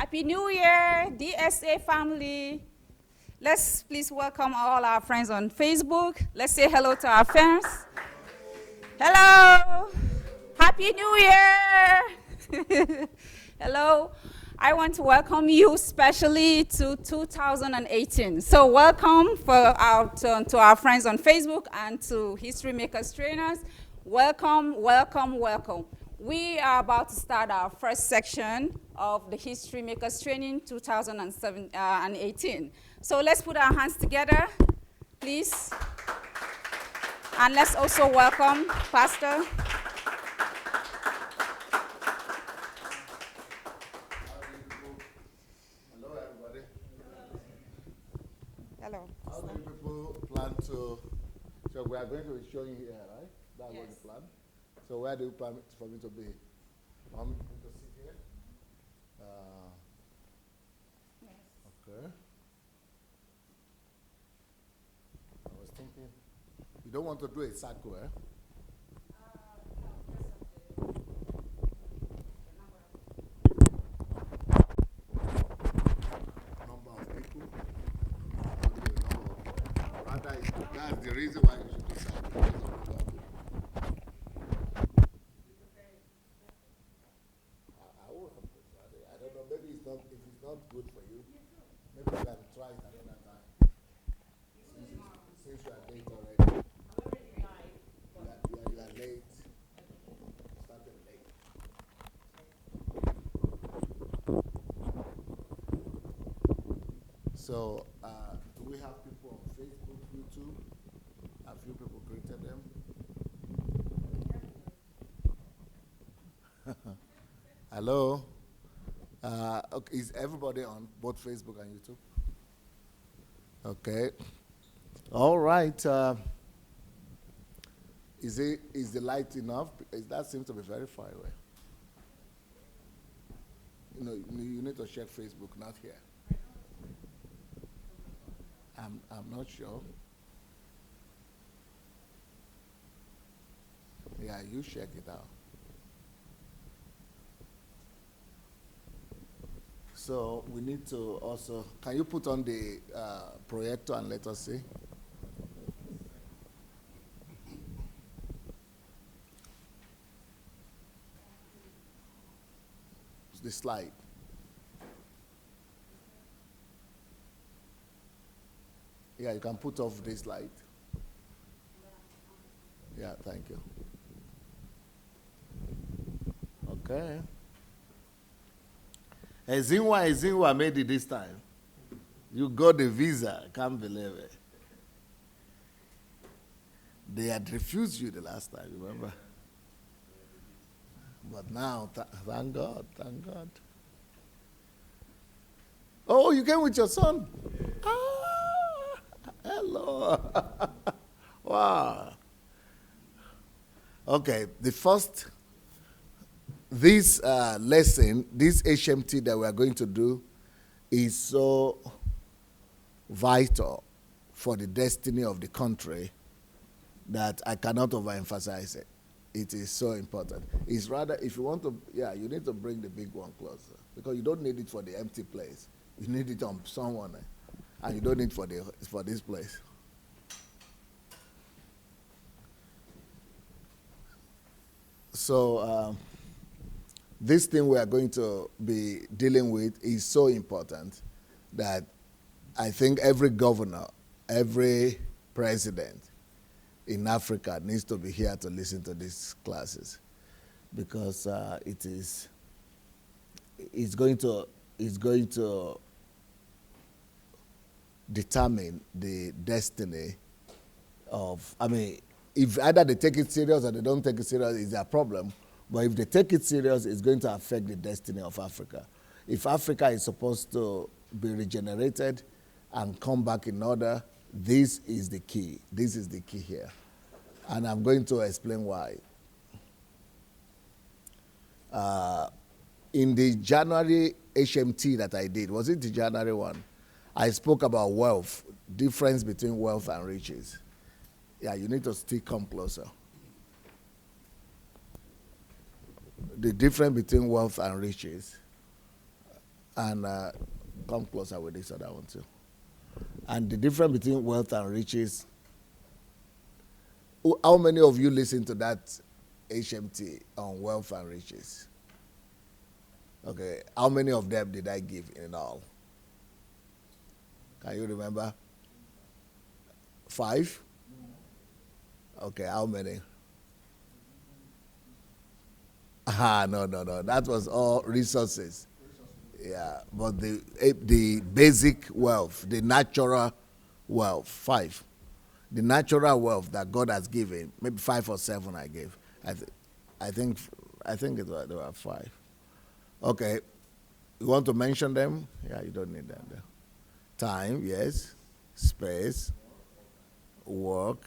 Happy New Year, DSA family. Let's please welcome all our friends on Facebook. Let's say hello to our fans. Hello. Happy New Year. Hello. I want to welcome you specially to 2018. So welcome to our friends on Facebook and to History Makers Trainers. Welcome, welcome, welcome. We are about to start our first section of the History Makers Training 2018. So let's put our hands together, please. And let's also welcome Pastor. Hello, everybody. Hello. How do you people plan to? So we are going to be showing here, right? That's what Yes. the plan. So where do you plan for me to be? Want me to sit here? Okay. I was thinking, you don't want to do a circle, eh? Number of people. Rather, that's the reason why you should do circle. Because of number of people. I will have to try it. I don't know. Maybe it's not. If it's not good for you, maybe you can try it another time. Since you are late already. You are late. Started late. So, do we have people on Facebook, YouTube? A few people greeted them. Hello. Okay, is everybody on both Facebook and YouTube? Okay. All right. Is the light enough? That seems to be very far away. You need to check Facebook, not here. I'm not sure. Yeah, you check it out. So we need to also, can you put on the projector and let us see? The slide. Yeah, you can put off this light. Yeah, thank you. Okay. Ezinwa made it this time. You got the visa. Can't believe it. They had refused you the last time, remember? But now, thank God, thank God. Oh, you came with your son? Ah, hello. Wow. Okay, this lesson, this HMT that we are going to do is so vital for the destiny of the country that I cannot overemphasize it. It is so important. It's rather, if you want to, you need to bring the big one closer because you don't need it for the empty place. You need it on someone, and you don't need it for this place. So this thing we are going to be dealing with is so important that I think every governor, every president in Africa needs to be here to listen to these classes because it's going to determine the destiny of, if either they take it serious or they don't take it serious, it's their problem. But if they take it serious, it's going to affect the destiny of Africa. If Africa is supposed to be regenerated and come back in order, this is the key. This is the key here. And I'm going to explain why. In the January HMT that I did, was it the January one? I spoke about wealth, difference between wealth and riches. Yeah, you need to still come closer. The difference between wealth and riches. And come closer with this other one too. And the difference between wealth and riches. How many of you listen to that HMT on wealth and riches? Okay, how many of them did I give in all? Can you remember? 5? Okay, how many? No. That was all resources. Yeah, but the basic wealth, the natural wealth, 5. The natural wealth that God has given, maybe 5 or 7 I gave. I think there were 5. Okay, you want to mention them? Yeah, you don't need that. Time, yes. Space, work.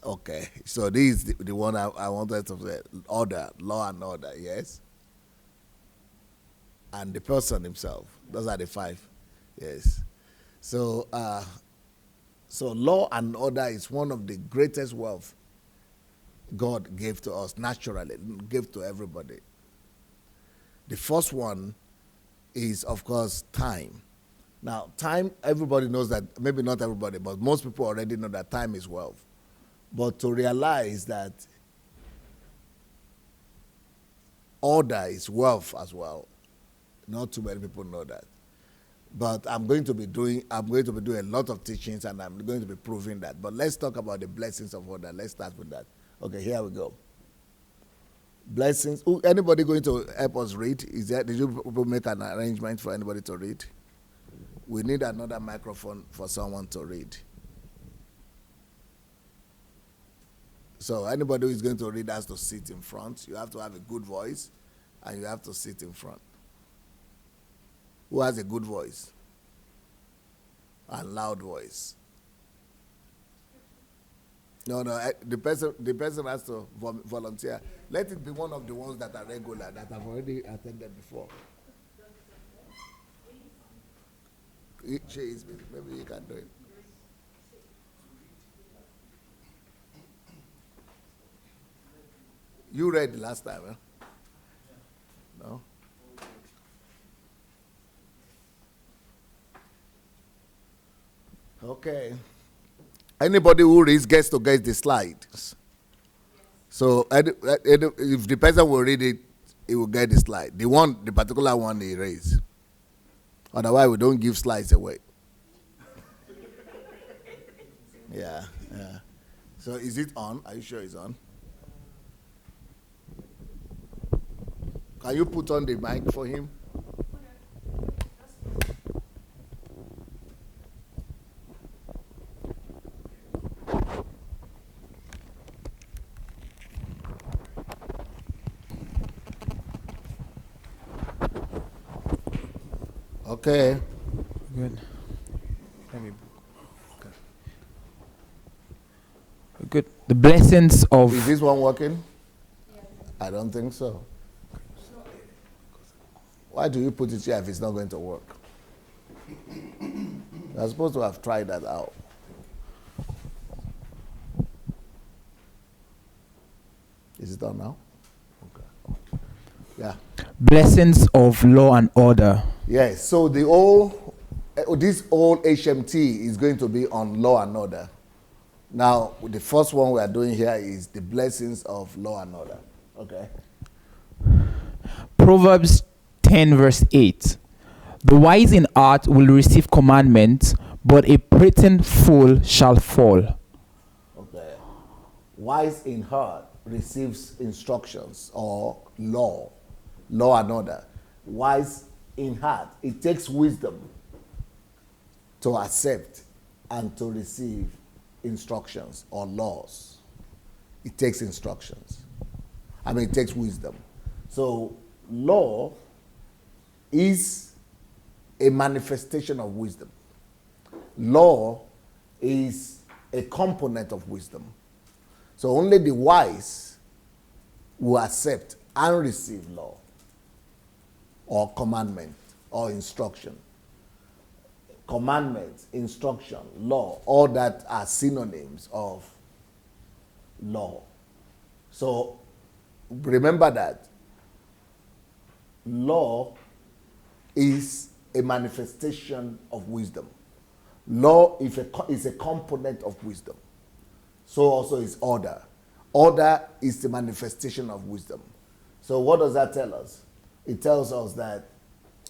Okay, so this is the one I wanted to say. Order, law and order, yes. And the person himself. Those are the 5. Yes. So law and order is one of the greatest wealth God gave to us naturally, gave to everybody. The first one is, of course, time. Now, time, everybody knows that, maybe not everybody, but most people already know that time is wealth. But to realize that order is wealth as well, not too many people know that. But I'm going to be doing a lot of teachings, and I'm going to be proving that. But let's talk about the blessings of order. Let's start with that. Okay, here we go. Blessings. Anybody going to help us read? Did you people make an arrangement for anybody to read? We need another microphone for someone to read. So anybody who is going to read has to sit in front. You have to have a good voice, and you have to sit in front. Who has a good voice and loud voice? No, the person has to volunteer. Let it be one of the ones that are regular, that have already attended before. Maybe you can do it. You read last time, huh? No? Okay. Anybody who reads gets to get the slides. So if the person will read it, he will get the slide. The particular one he raised. Otherwise, we don't give slides away. Yeah. So is it on? Are you sure it's on? Can you put on the mic for him? Okay. Good. Good. The blessings of. Is this one working? I don't think so. Why do you put it here if it's not going to work? You're supposed to have tried that out. Is it on now? Okay. Yeah. Blessings of law and order. Yes. So this whole HMT is going to be on law and order. Now, the first one we are doing here is the blessings of law and order. Okay. Proverbs 10 verse 8. The wise in heart will receive commandments, but a prating fool shall fall. Okay. Wise in heart receives instructions or law and order. Wise in heart. It takes wisdom to accept and to receive instructions or laws. It takes instructions. It takes wisdom. So law is a manifestation of wisdom. Law is a component of wisdom. So only the wise will accept and receive law or commandment or instruction. Commandment, instruction, law, all that are synonyms of law. So remember that law is a manifestation of wisdom. Law is a component of wisdom. So also is order. Order is the manifestation of wisdom. So what does that tell us? It tells us that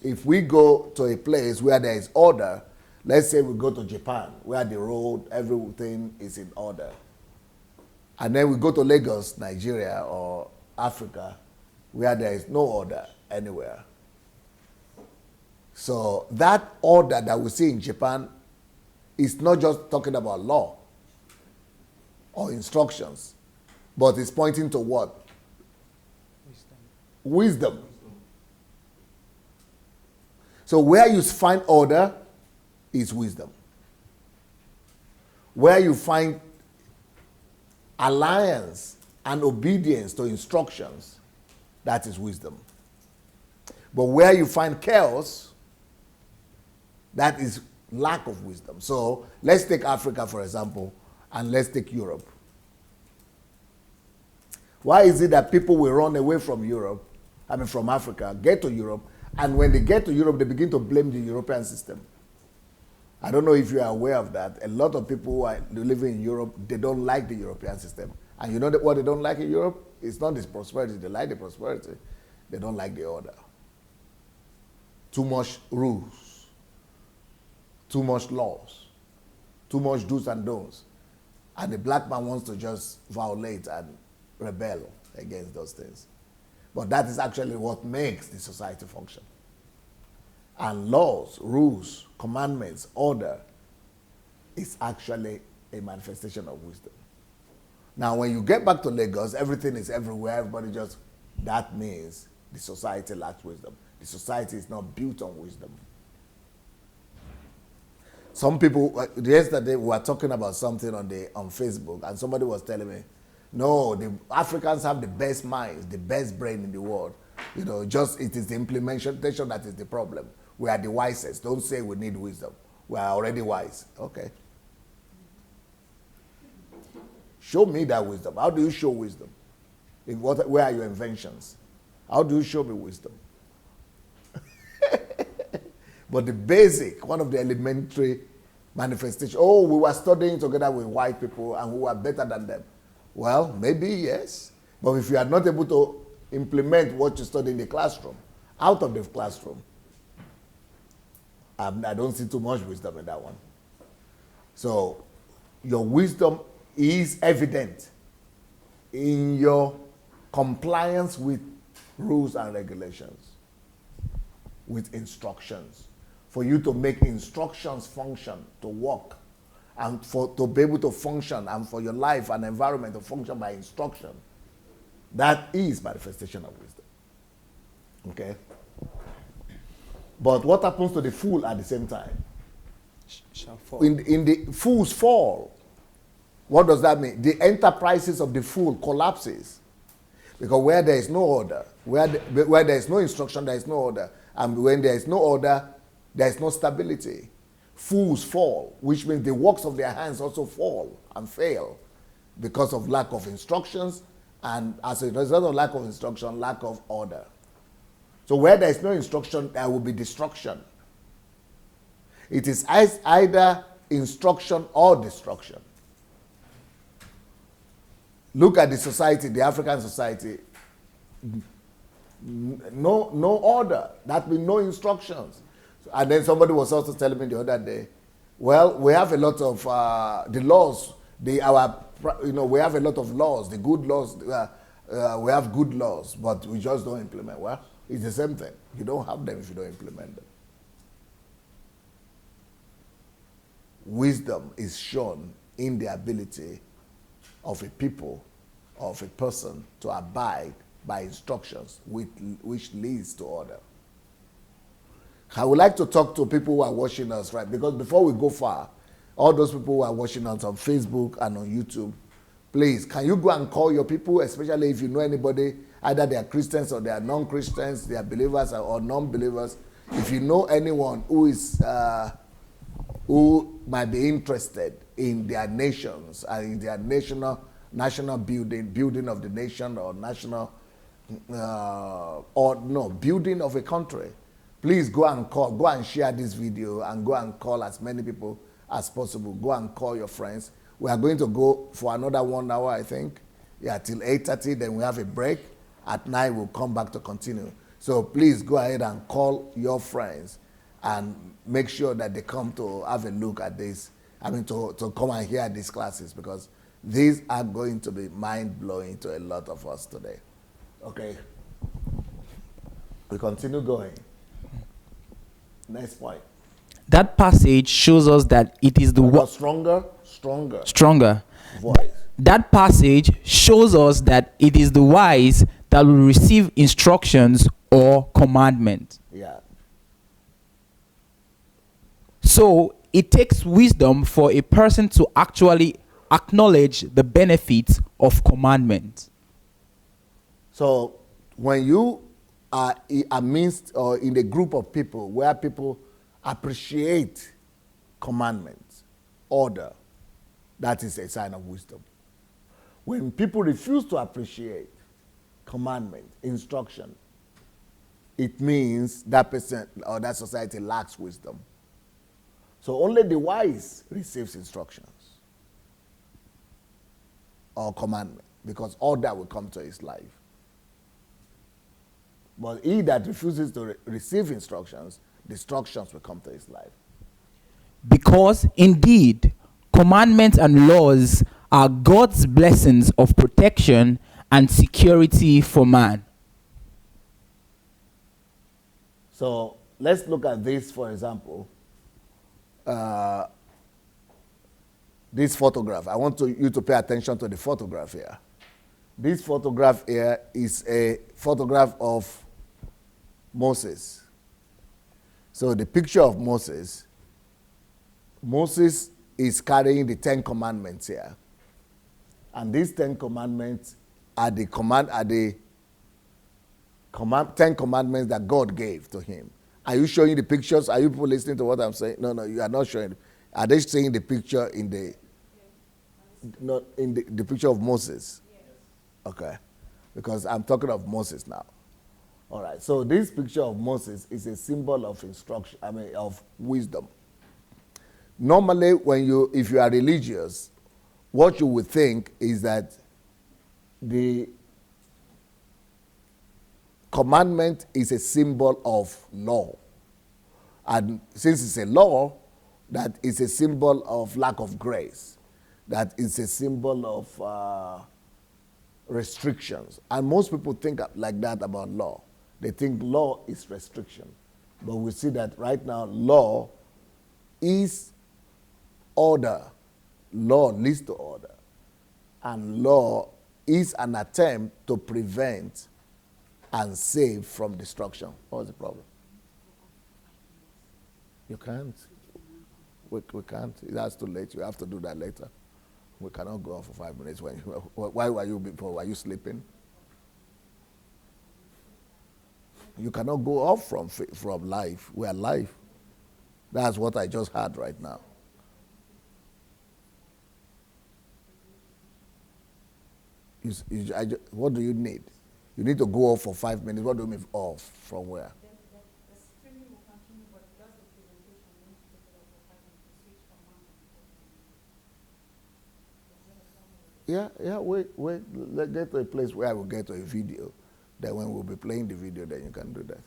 if we go to a place where there is order, let's say we go to Japan, where the road, everything is in order. And then we go to Lagos, Nigeria, or Africa, where there is no order anywhere. So that order that we see in Japan is not just talking about law or instructions, but it's pointing to what? Wisdom. So where you find order is wisdom. Where you find alliance and obedience to instructions, that is wisdom. But where you find chaos, that is lack of wisdom. So let's take Africa, for example, and let's take Europe. Why is it that people will run away from Europe, from Africa, get to Europe, and when they get to Europe, they begin to blame the European system? I don't know if you are aware of that. A lot of people who are living in Europe, they don't like the European system. And you know what they don't like in Europe? It's not this prosperity. They like the prosperity. They don't like the order. Too much rules. Too much laws. Too much do's and don'ts. And the black man wants to just violate and rebel against those things. But that is actually what makes the society function. And laws, rules, commandments, order is actually a manifestation of wisdom. Now, when you get back to Lagos, everything is everywhere. Everybody just, that means the society lacks wisdom. The society is not built on wisdom. Some people, yesterday we were talking about something on Facebook, and somebody was telling me, no, the Africans have the best minds, the best brain in the world. You know, just it is the implementation that is the problem. We are the wisest. Don't say we need wisdom. We are already wise. Okay. Show me that wisdom. How do you show wisdom? Where are your inventions? How do you show me wisdom? But the basic, one of the elementary manifestations, oh, we were studying together with white people and we were better than them. Well, maybe yes. But if you are not able to implement what you study in the classroom, out of the classroom, I don't see too much wisdom in that one. So your wisdom is evident in your compliance with rules and regulations, with instructions. For you to make instructions function, to work, and to be able to function, and for your life and environment to function by instruction, that is manifestation of wisdom. Okay? But what happens to the fool at the same time? Shall fall. In the fools fall. What does that mean? The enterprises of the fool collapses. Because where there is no order, where there is no instruction, there is no order. And when there is no order, there is no stability. Fools fall, which means the works of their hands also fall and fail because of lack of instructions, and as a result of lack of instruction, lack of order. So where there is no instruction, there will be destruction. It is either instruction or destruction. Look at the society, the African society. No order. That means no instructions. And then somebody was also telling me the other day, well, we have a lot of the laws. We have a lot of laws. The good laws. We have good laws, but we just don't implement. Well, it's the same thing. You don't have them if you don't implement them. Wisdom is shown in the ability of a people, of a person, to abide by instructions which leads to order. I would like to talk to people who are watching us, right? Because before we go far, all those people who are watching us on Facebook and on YouTube, please, can you go and call your people, especially if you know anybody, either they are Christians or they are non-Christians, they are believers or non-believers. If you know anyone who is who might be interested in their nations and in their national building of the nation, or building of a country, Please go and call, go and share this video and go and call as many people as possible. Go and call your friends. We are going to go for another 1 hour, I think. Yeah, till 8:30, then we have a break. At 9, we'll come back to continue. So please go ahead and call your friends and make sure that they come to have a look at this. I mean, to come and hear these classes, because these are going to be mind-blowing to a lot of us today. Okay. We continue going. Next point. That passage shows us that it is the stronger voice. That passage shows us that it is the wise that will receive instructions or commandment. Yeah. So it takes wisdom for a person to actually acknowledge the benefits of commandment. So when you are amidst or in a group of people where people appreciate commandments, order, that is a sign of wisdom. When people refuse to appreciate commandment, instruction, it means that person or that society lacks wisdom. So only the wise receives instructions or commandment, because order will come to his life. But he that refuses to receive instructions, destructions will come to his life. Because indeed, commandments and laws are God's blessings of protection and security for man. So let's look at this, for example. This photograph. I want you to pay attention to the photograph here. This photograph here is a photograph of Moses. So the picture of Moses is carrying the 10 Commandments here. And these 10 Commandments are the 10 Commandments that God gave to him. Are you showing the pictures? Are you people listening to what I'm saying? No, you are not showing. Are they seeing the picture in the picture of Moses? Yes. Okay. Because I'm talking of Moses now. All right. So this picture of Moses is a symbol of instruction, of wisdom. Normally, if you are religious, what you would think is that the commandment is a symbol of law. And since it's a law, that is a symbol of lack of grace. That is a symbol of restrictions. And most people think like that about law. They think law is restriction. But we see that right now, law is order. Law leads to order. And law is an attempt to prevent and save from destruction. What's the problem? You can't. We can't. That's too late. You have to do that later. We cannot go off for 5 minutes. Why were you before? Were you sleeping? You cannot go off from life. We are life. That's what I just heard right now. What do you need? You need to go off for 5 minutes. What do you mean off? From where? The streaming will continue, but just the presentation will take it off for 5 minutes to switch from one. Wait. Let's get to a place where I will get to a video. Then when we'll be playing the video, then you can do that.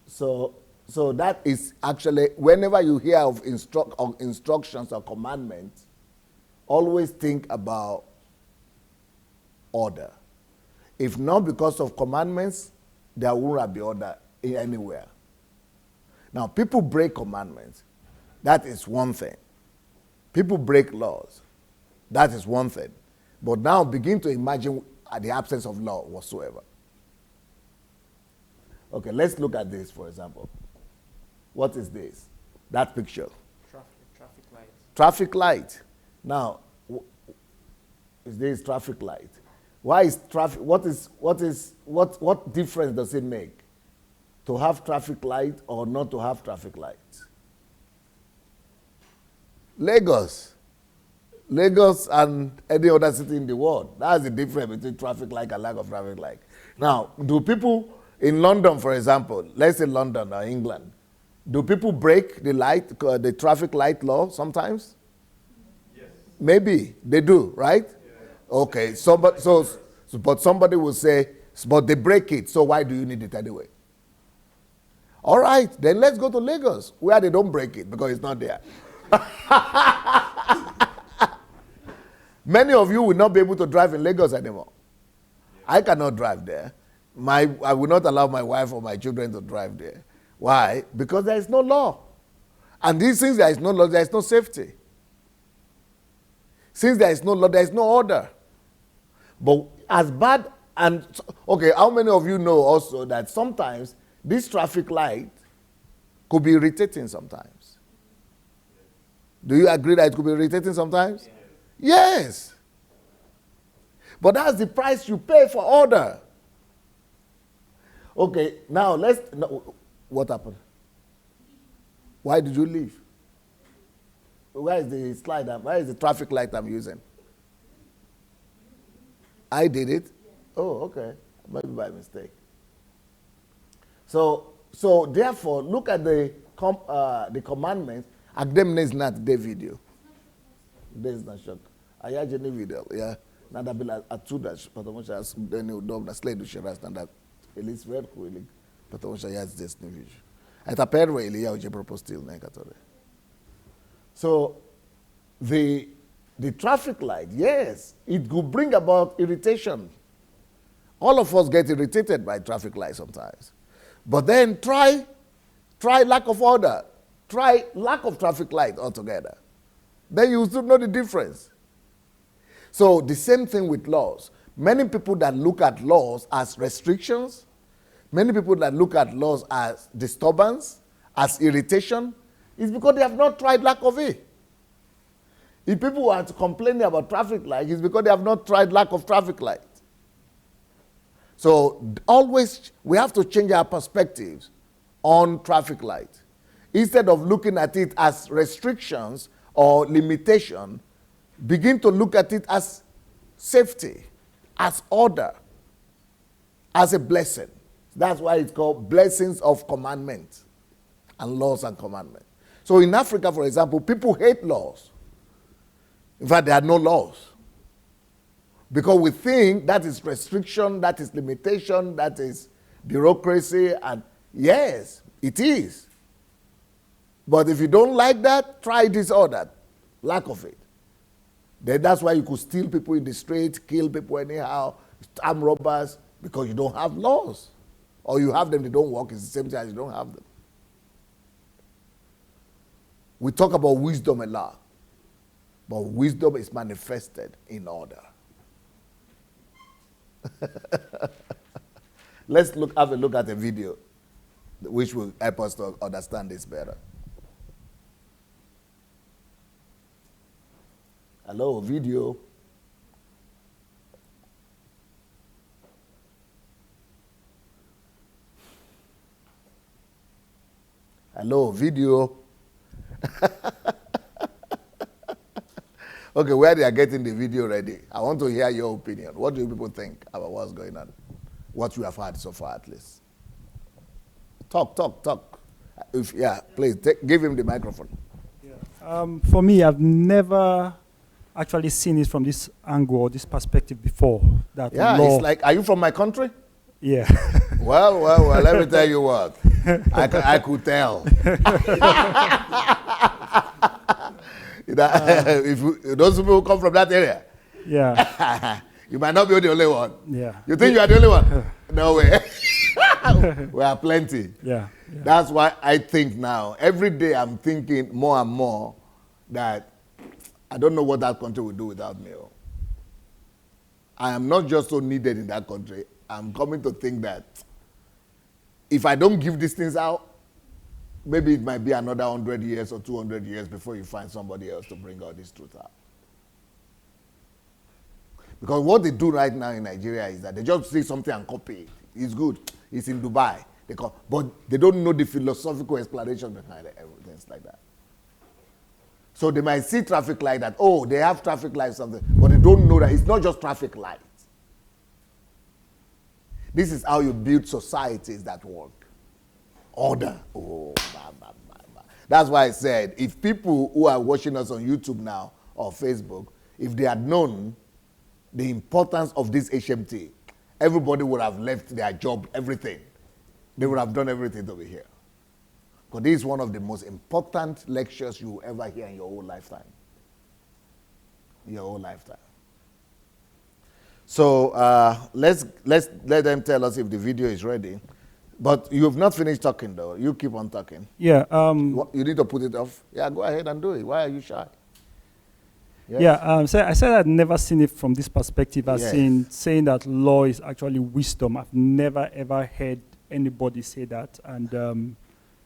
So that is actually, whenever you hear of instructions or commandments, always think about order. If not because of commandments, there won't be order anywhere. Now, people break commandments. That is one thing. People break laws. That is one thing. But now begin to imagine the absence of law whatsoever. Okay, let's look at this, for example. What is this? That picture. Traffic light. Traffic light. Now, is this traffic light? Why is traffic? What difference does it make to have traffic light or not to have traffic lights? Lagos Lagos and any other city in the world. That's the difference between traffic light and lack of traffic light. Now, do people in London, for example, let's say London or England, do people break the traffic light law sometimes? Yes. Maybe they do, right? Yes. Okay, but somebody will say, but they break it, so why do you need it anyway? All right, then let's go to Lagos, where they don't break it because it's not there. Many of you will not be able to drive in Lagos anymore. I cannot drive there. I will not allow my wife or my children to drive there. Why? Because there is no law. And these things, there is no law, there is no safety. Since there is no law, there is no order. But as bad, and okay, how many of you know also that sometimes this traffic light could be irritating sometimes? Do you agree that it could be irritating sometimes? Yes. But that's the price you pay for order. Okay, now what happened? Why did you leave? Where is the slide? Where is the traffic light I'm using? I did it? Oh, okay. Maybe by mistake. So therefore, look at the commandments. Agdem is not the video. There's not shock. I had any video, yeah. Nada bila atuda, потому что дeni удобно следующий раз надо или сверху или потому что я здесь не вижу. Это первое или я уже пропустил некоторые. So the traffic light, yes, it could bring about irritation. All of us get irritated by traffic light sometimes. But then try lack of order. Try lack of traffic light altogether. Then you still know the difference. So the same thing with laws. Many people that look at laws as restrictions, many people that look at laws as disturbance, as irritation, is because they have not tried lack of it. If people are complaining about traffic light, it's because they have not tried lack of traffic light. So always we have to change our perspectives on traffic light. Instead of looking at it as restrictions or limitation, begin to look at it as safety, as order, as a blessing. That's why it's called blessings of commandment and laws and commandment. So in Africa, for example, people hate laws. In fact, there are no laws. Because we think that is restriction, that is limitation, that is bureaucracy, and yes, it is. But if you don't like that, try this or that. Lack of it. Then that's why you could steal people in the street, kill people anyhow, arm robbers, because you don't have laws. Or you have them, they don't work. It's the same thing as you don't have them. We talk about wisdom a lot. But wisdom is manifested in order. Let's have a look at a video which will help us to understand this better. Hello, video. Hello, video. Okay, where they are getting the video ready, I want to hear your opinion. What do you people think about what's going on? What you have heard so far, at least. Talk. Please, give him the microphone. Yeah. For me, I've never actually seen it from this angle or this perspective before. That law. It's like, are you from my country? Yeah. Well, let me tell you what. I could tell. If those people who come from that area, yeah, you might not be the only one. Yeah. You think you are the only one? No way. We are plenty. Yeah. That's why I think now, every day I'm thinking more and more that I don't know what that country will do without me. I am not just so needed in that country. I'm coming to think that if I don't give these things out, maybe it might be another 100 years or 200 years before you find somebody else to bring all this truth out. Because what they do right now in Nigeria is that they just see something and copy it. It's good. It's in Dubai. But they don't know the philosophical explanation behind it, things like that. So they might see traffic light that, oh, they have traffic light something, but they don't know that it's not just traffic light. This is how you build societies that work. Order. Oh, that's why I said, if people who are watching us on YouTube now or Facebook, if they had known the importance of this HMT, everybody would have left their job, everything. They would have done everything to be here. Because this is one of the most important lectures you will ever hear in your whole lifetime. Your whole lifetime. So let's let them tell us if the video is ready. But you have not finished talking, though. You keep on talking. Yeah. You need to put it off. Yeah, go ahead and do it. Why are you shy? Yes. Yeah. So I said I'd never seen it from this perspective, as Yes. in saying that law is actually wisdom. I've never ever heard anybody say that, and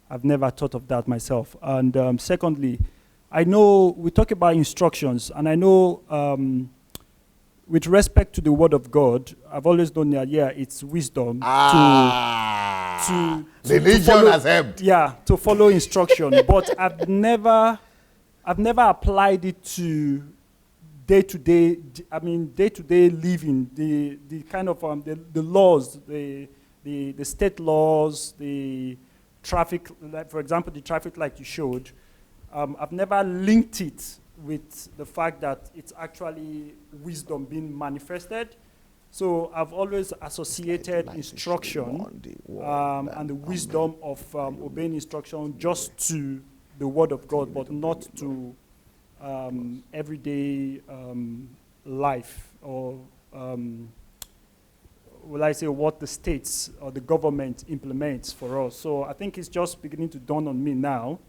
I've never thought of that myself. And secondly, I know we talk about instructions, and I know with respect to the Word of God, I've always known that, yeah, it's wisdom to religion follow, has helped. yeah, to follow instruction. But I've never applied it to day-to-day, day-to-day living, the kind of the laws, the state laws, the traffic, like for example, the traffic light you showed. I've never linked it with the fact that it's actually wisdom being manifested. So I've always associated instruction and the wisdom of obeying instruction just to the Word of God, but not to everyday life, or will I say what the states or the government implements for us. So I think it's just beginning to dawn on me now.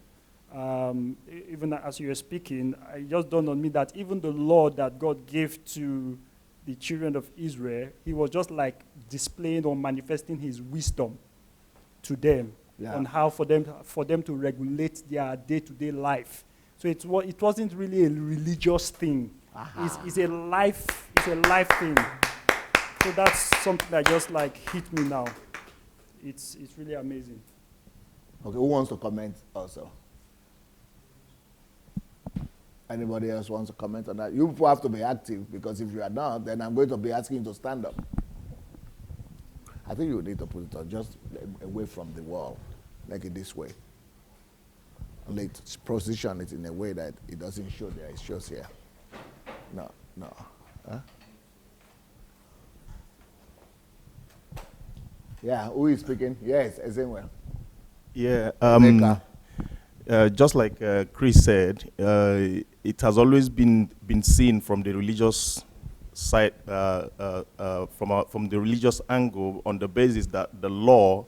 Even as you were speaking, it just dawned on me that even the law that God gave to the children of Israel, he was just like displaying or manifesting his wisdom to them on how for them to regulate their day-to-day life. So it wasn't really a religious thing. It's a life thing. So that's something that just like hit me now. It's really amazing. Okay, who wants to comment also? Anybody else wants to comment on that? You people have to be active, because if you are not, then I'm going to be asking you to stand up. I think you need to put it on just away from the wall, like it this way. Position it in a way that it doesn't show there, it shows here. No. Huh? Yeah, who is speaking? Yes, Ezenwe. Yeah, just like Chris said, it has always been seen from the religious side, from the religious angle, on the basis that the law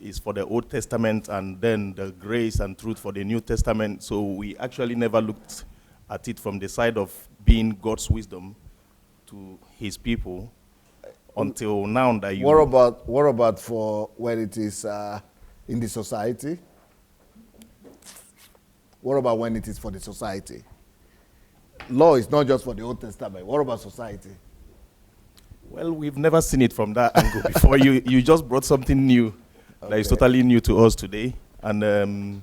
is for the Old Testament, and then the grace and truth for the New Testament. So we actually never looked at it from the side of being God's wisdom to his people until now that you... What about for when it is in the society? What about when it is for the society? Law is not just for the Old Testament. What about society? Well, we've never seen it from that angle before. You just brought something new that is totally new to us today. And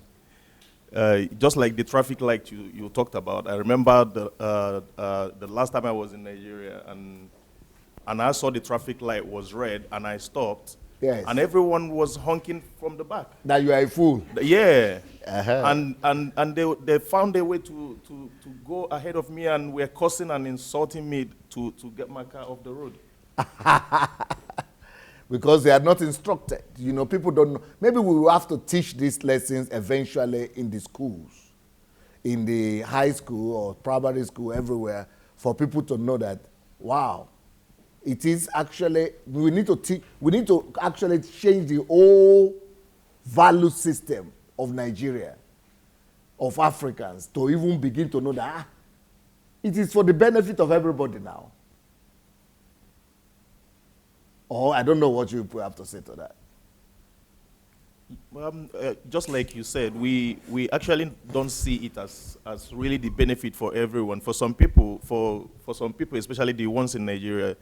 just like the traffic light you talked about, I remember the last time I was in Nigeria, and I saw the traffic light was red, and I stopped. Yes. And everyone was honking from the back. That you are a fool. Yeah. Uh-huh. And they found a way to go ahead of me, and were cursing and insulting me to get my car off the road. Because they are not instructed. You know, people don't know. Maybe we will have to teach these lessons eventually in the schools, in the high school or primary school, everywhere, for people to know that, wow, it is actually, we need to actually change the whole value system of Nigeria, of Africans, to even begin to know that it is for the benefit of everybody now. Or I don't know what you have to say to that. Just like you said, we actually don't see it as really the benefit for everyone. For some people, especially the ones in Nigeria,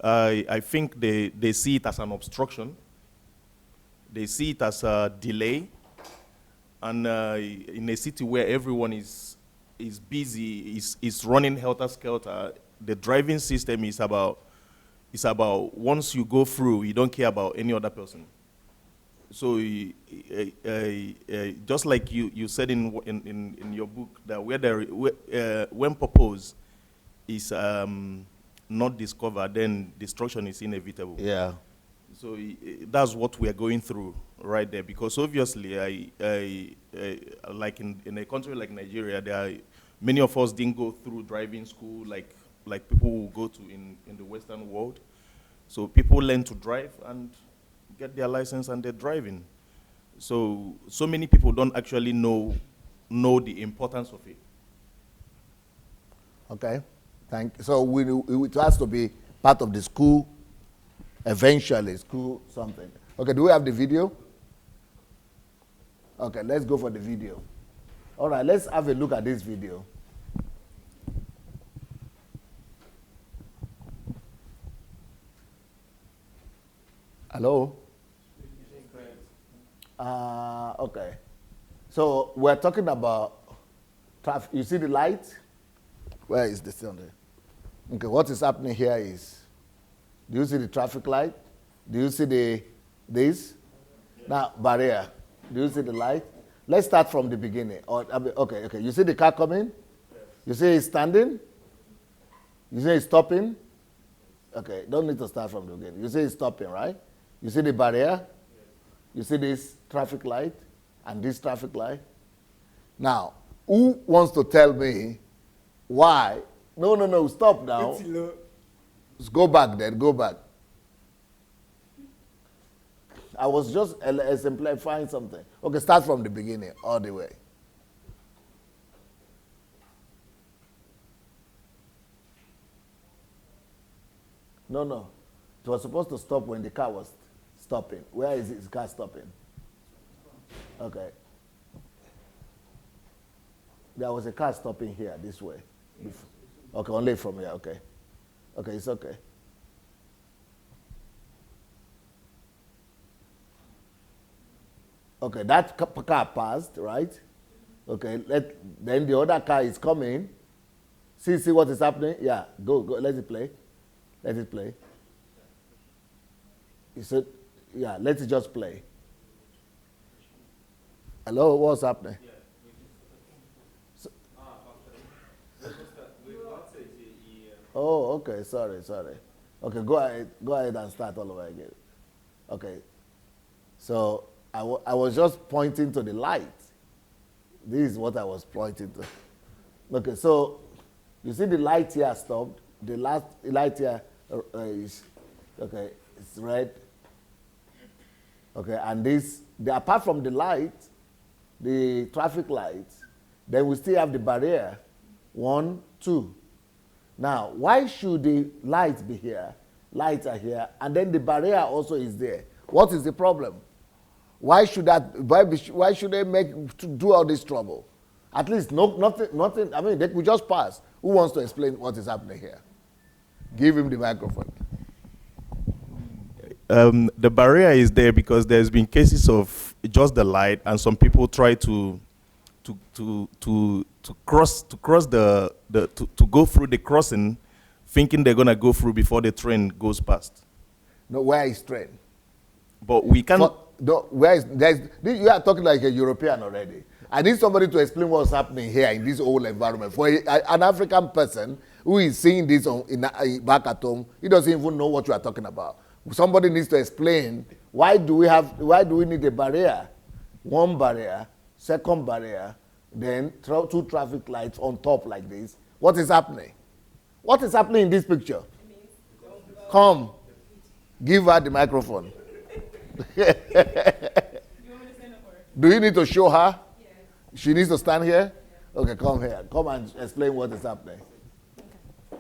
I think they see it as an obstruction. They see it as a delay. And in a city where everyone is busy, is running helter-skelter, the driving system is about once you go through, you don't care about any other person. So just like you said in your book, that when purpose is not discovered, then destruction is inevitable. Yeah. So that's what we are going through right there, because obviously, like in a country like Nigeria, many of us didn't go through driving school like people who go to in the Western world. So people learn to drive and get their license and they're driving. So many people don't actually know the importance of it. Okay, thank you. So it has to be part of the school, eventually, school something. Okay, do we have the video? Okay, let's go for the video. All right, let's have a look at this video. Hello? Okay. So we're talking about traffic. You see the light? Where is the sun there? Okay, what is happening here is, do you see the traffic light? Do you see this? Now, barrier. Do you see the light? Let's start from the beginning. Okay. You see the car coming? You see it's standing? You see it's stopping? Okay, don't need to start from the beginning. You see it's stopping, right? You see the barrier? You see this traffic light and this traffic light? Now, who wants to tell me why? No, stop now. Just go back then, go back. I was just exemplifying something. Okay, start from the beginning, all the way. No. It was supposed to stop when the car was stopping. Where is his car stopping? Okay. There was a car stopping here, this way. Okay, only from here, okay. Okay, it's okay. Okay, that car passed, right? Okay, then the other car is coming. See what is happening? Yeah, go, let it play. Let it play. He said, yeah, let it just play. Hello, what's happening? Oh, okay, sorry. Okay, go ahead and start all over again. Okay, so I was just pointing to the light. This is what I was pointing to. Okay, so you see the light here stopped. The last light here is, okay, it's red. Okay, and apart from the light, the traffic lights, then we still have the barrier, 1, 2. Now, why should the lights be here? Lights are here, and then the barrier also is there. What is the problem? Why should they do all this trouble? At least nothing. I mean, they could just pass. Who wants to explain what is happening here? Give him the microphone. The barrier is there because there's been cases of just the light, and some people try to cross to go through the crossing, thinking they're gonna go through before the train goes past. No, where is train? But we can't. You are talking like a European already. I need somebody to explain what's happening here in this whole environment. For an African person who is seeing this back at home, he doesn't even know what you are talking about. Somebody needs to explain why do we need a barrier? One barrier, second barrier, then 2 traffic lights on top like this. What is happening? What is happening in this picture? Come, give her the microphone. Do you need to show her? Yes. She needs to stand here? Okay, come here. Come and explain what is happening.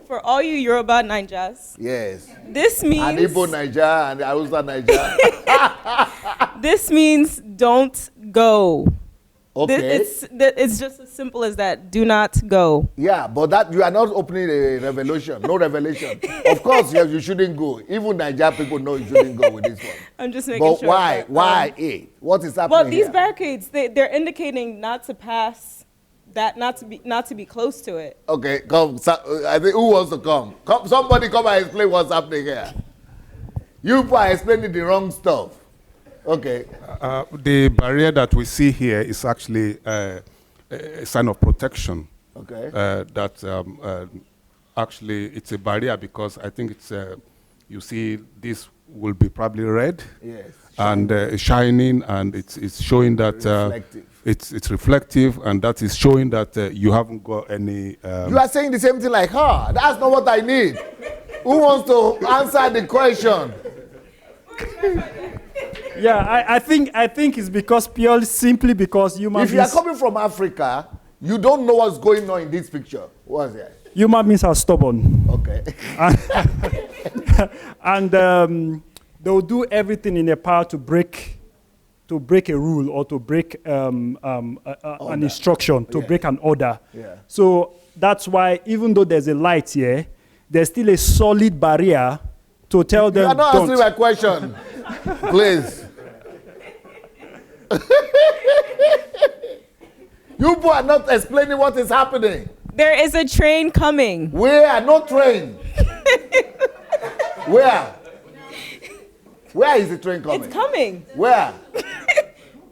For all you Yoruba Naijas. Yes. This means. And Igbo Naija and Hausa Naija. This means don't go. Okay. It's just as simple as that. Do not go. Yeah, but that you are not opening a revelation. No revelation. Of course, yes, you shouldn't go. Even Nigeria people know you shouldn't go with this one. I'm just making But sure. why? that, Why it? What is happening Well, these here? barricades, they're indicating not to pass that, not to be close to it. Okay, come. I think who wants to come? Come, somebody come and explain what's happening here. You people are explaining the wrong stuff. Okay. The barrier that we see here is actually a sign of protection. Okay. Actually, it's a barrier because I think it's, you see, this will be probably red. Yes. And shining, and it's showing that Reflective. it's reflective, and that is showing that you haven't got any. You are saying the same thing like her. That's not what I need. Who wants to answer the question? Yeah, I think it's because simply because human If you are beings, coming from Africa, you don't know what's going on in this picture. What's it? human beings are stubborn. Okay. And they'll do everything in their power to break a rule or to break an instruction, to break an order. Yeah. So that's why even though there's a light here, there's still a solid barrier to tell them You are not don't. answering my question. Please. You people are not explaining what is happening. There is a train coming. Where? No train. Where? Where is the train coming? It's coming Where?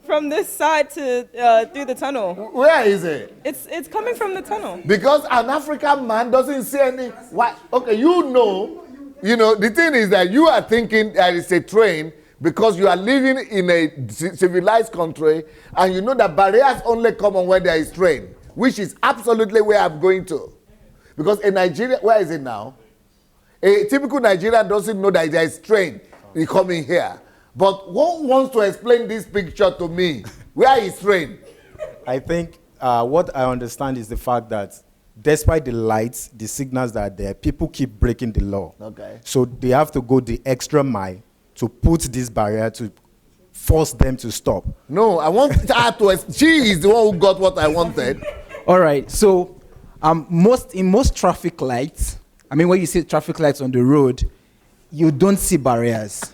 from this side to through the tunnel. Where is it? It's coming from the tunnel. Because an African man doesn't see any. Why? Okay, you know, the thing is that you are thinking that it's a train because you are living in a civilized country and you know that barriers only come on when there is train, which is absolutely where I'm going to. Because in Nigeria, where is it now? A typical Nigerian doesn't know that there is train coming here. But who wants to explain this picture to me? Where is train? I think what I understand is the fact that despite the lights, the signals that are there, people keep breaking the law. Okay. So they have to go the extra mile to put this barrier to force them to stop. No, I want her to. She is the one who got what I wanted. All right. So, in most traffic lights, I mean, when you see traffic lights on the road, you don't see barriers.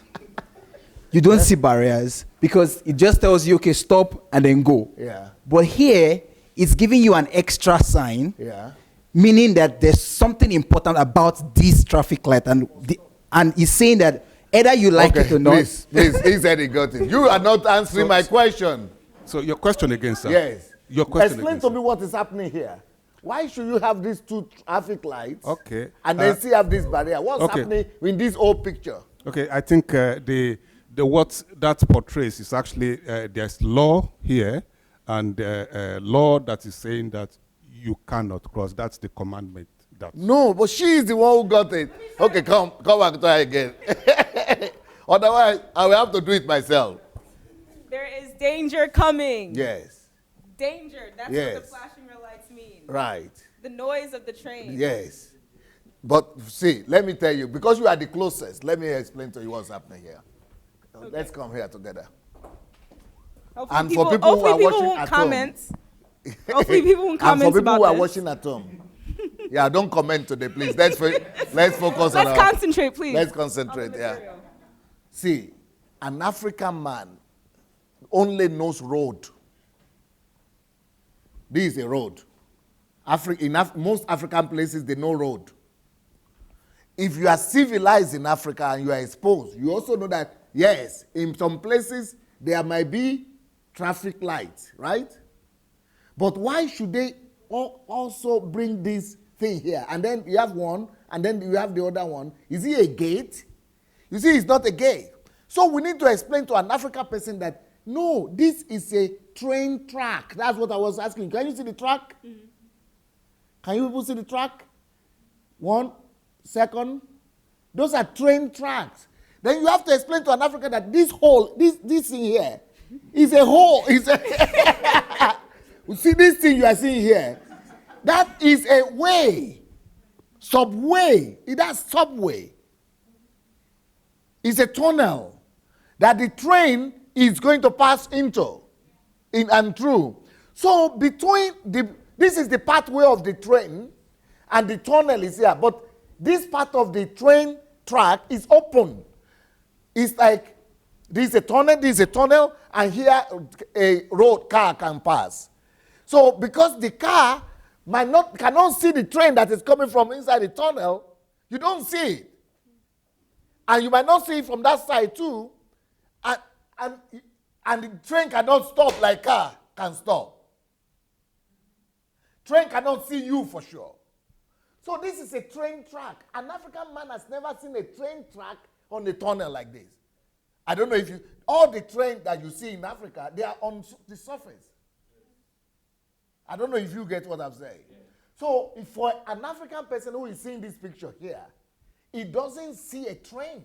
You don't see barriers because it just tells you, okay, stop and then go. Yeah. But here, it's giving you an extra sign, Yeah. meaning that there's something important about this traffic light, and it's saying that either you like it or not. Please, he said he got it. You are not answering my question. So your question again, sir. Yes. Your question Explain again, to sir. me what is happening here. Why should you have these two traffic lights? Okay. And then still have this barrier? What's okay. happening in this whole picture? Okay, I think the what that portrays is actually there's law here, and law that is saying that you cannot cross. That's the commandment. No, but she is the one who got it. Okay, come back to her again. Otherwise, I will have to do it myself. There is danger coming. Yes. Danger. That's Yes. what the flashing red lights mean. Right. The noise of the train. Yes. But see, let me tell you, because you are the closest, let me explain to you what's happening here. Okay. Let's come here together. Hopefully And for people who hopefully are people watching won't at home. comment. Hopefully people won't comment And for people about who are this. watching at home, yeah, don't comment today, please. Let's focus on Let's our. concentrate, please. Let's on the concentrate. Yeah. material. See, an African man only knows road. This is a road. Most African places, they know road. If you are civilized in Africa and you are exposed, you also know that, yes, in some places, there might be traffic lights, right? But why should they also bring this thing here? And then you have one, and then you have the other one. Is it a gate? You see, it's not a gate. So we need to explain to an African person that, no, this is a train track. That's what I was asking. Can you see the track? Mm-hmm. Can you people see the track? 1 second. Those are train tracks. Then you have to explain to an African that this hole, this thing here, is a hole. You see this thing you are seeing here? That is a way. Subway. That's subway. It's a tunnel that the train is going to pass into and through. So this is the pathway of the train, and the tunnel is here. But this part of the train track is open. It's like this is a tunnel, and here a road car can pass. So because the car cannot see the train that is coming from inside the tunnel, you don't see it. And you might not see it from that side too. And the train cannot stop like car can stop. Train cannot see you for sure. So this is a train track. An African man has never seen a train track on a tunnel like this. I don't know if all the trains that you see in Africa, they are on the surface. I don't know if you get what I'm saying. Yeah. So if for an African person who is seeing this picture here, he doesn't see a train.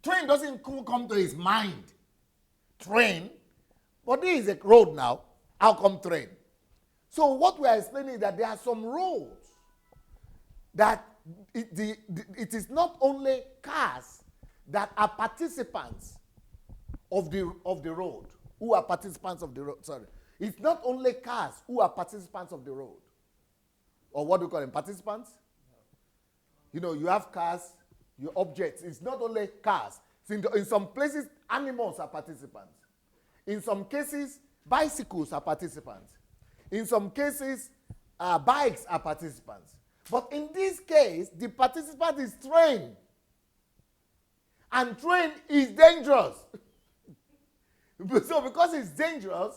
Train doesn't come to his mind. Train, but this is a road now. How come train? So what we are explaining is that there are some roads that it is not only cars that are participants of the road, who are participants of the road. Sorry, it's not only cars who are participants of the road, or what do you call them, participants? You know, you have cars, your objects. It's not only cars. In some places, animals are participants. In some cases, bicycles are participants. In some cases, bikes are participants. But in this case, the participant is train. And train is dangerous. So because it's dangerous,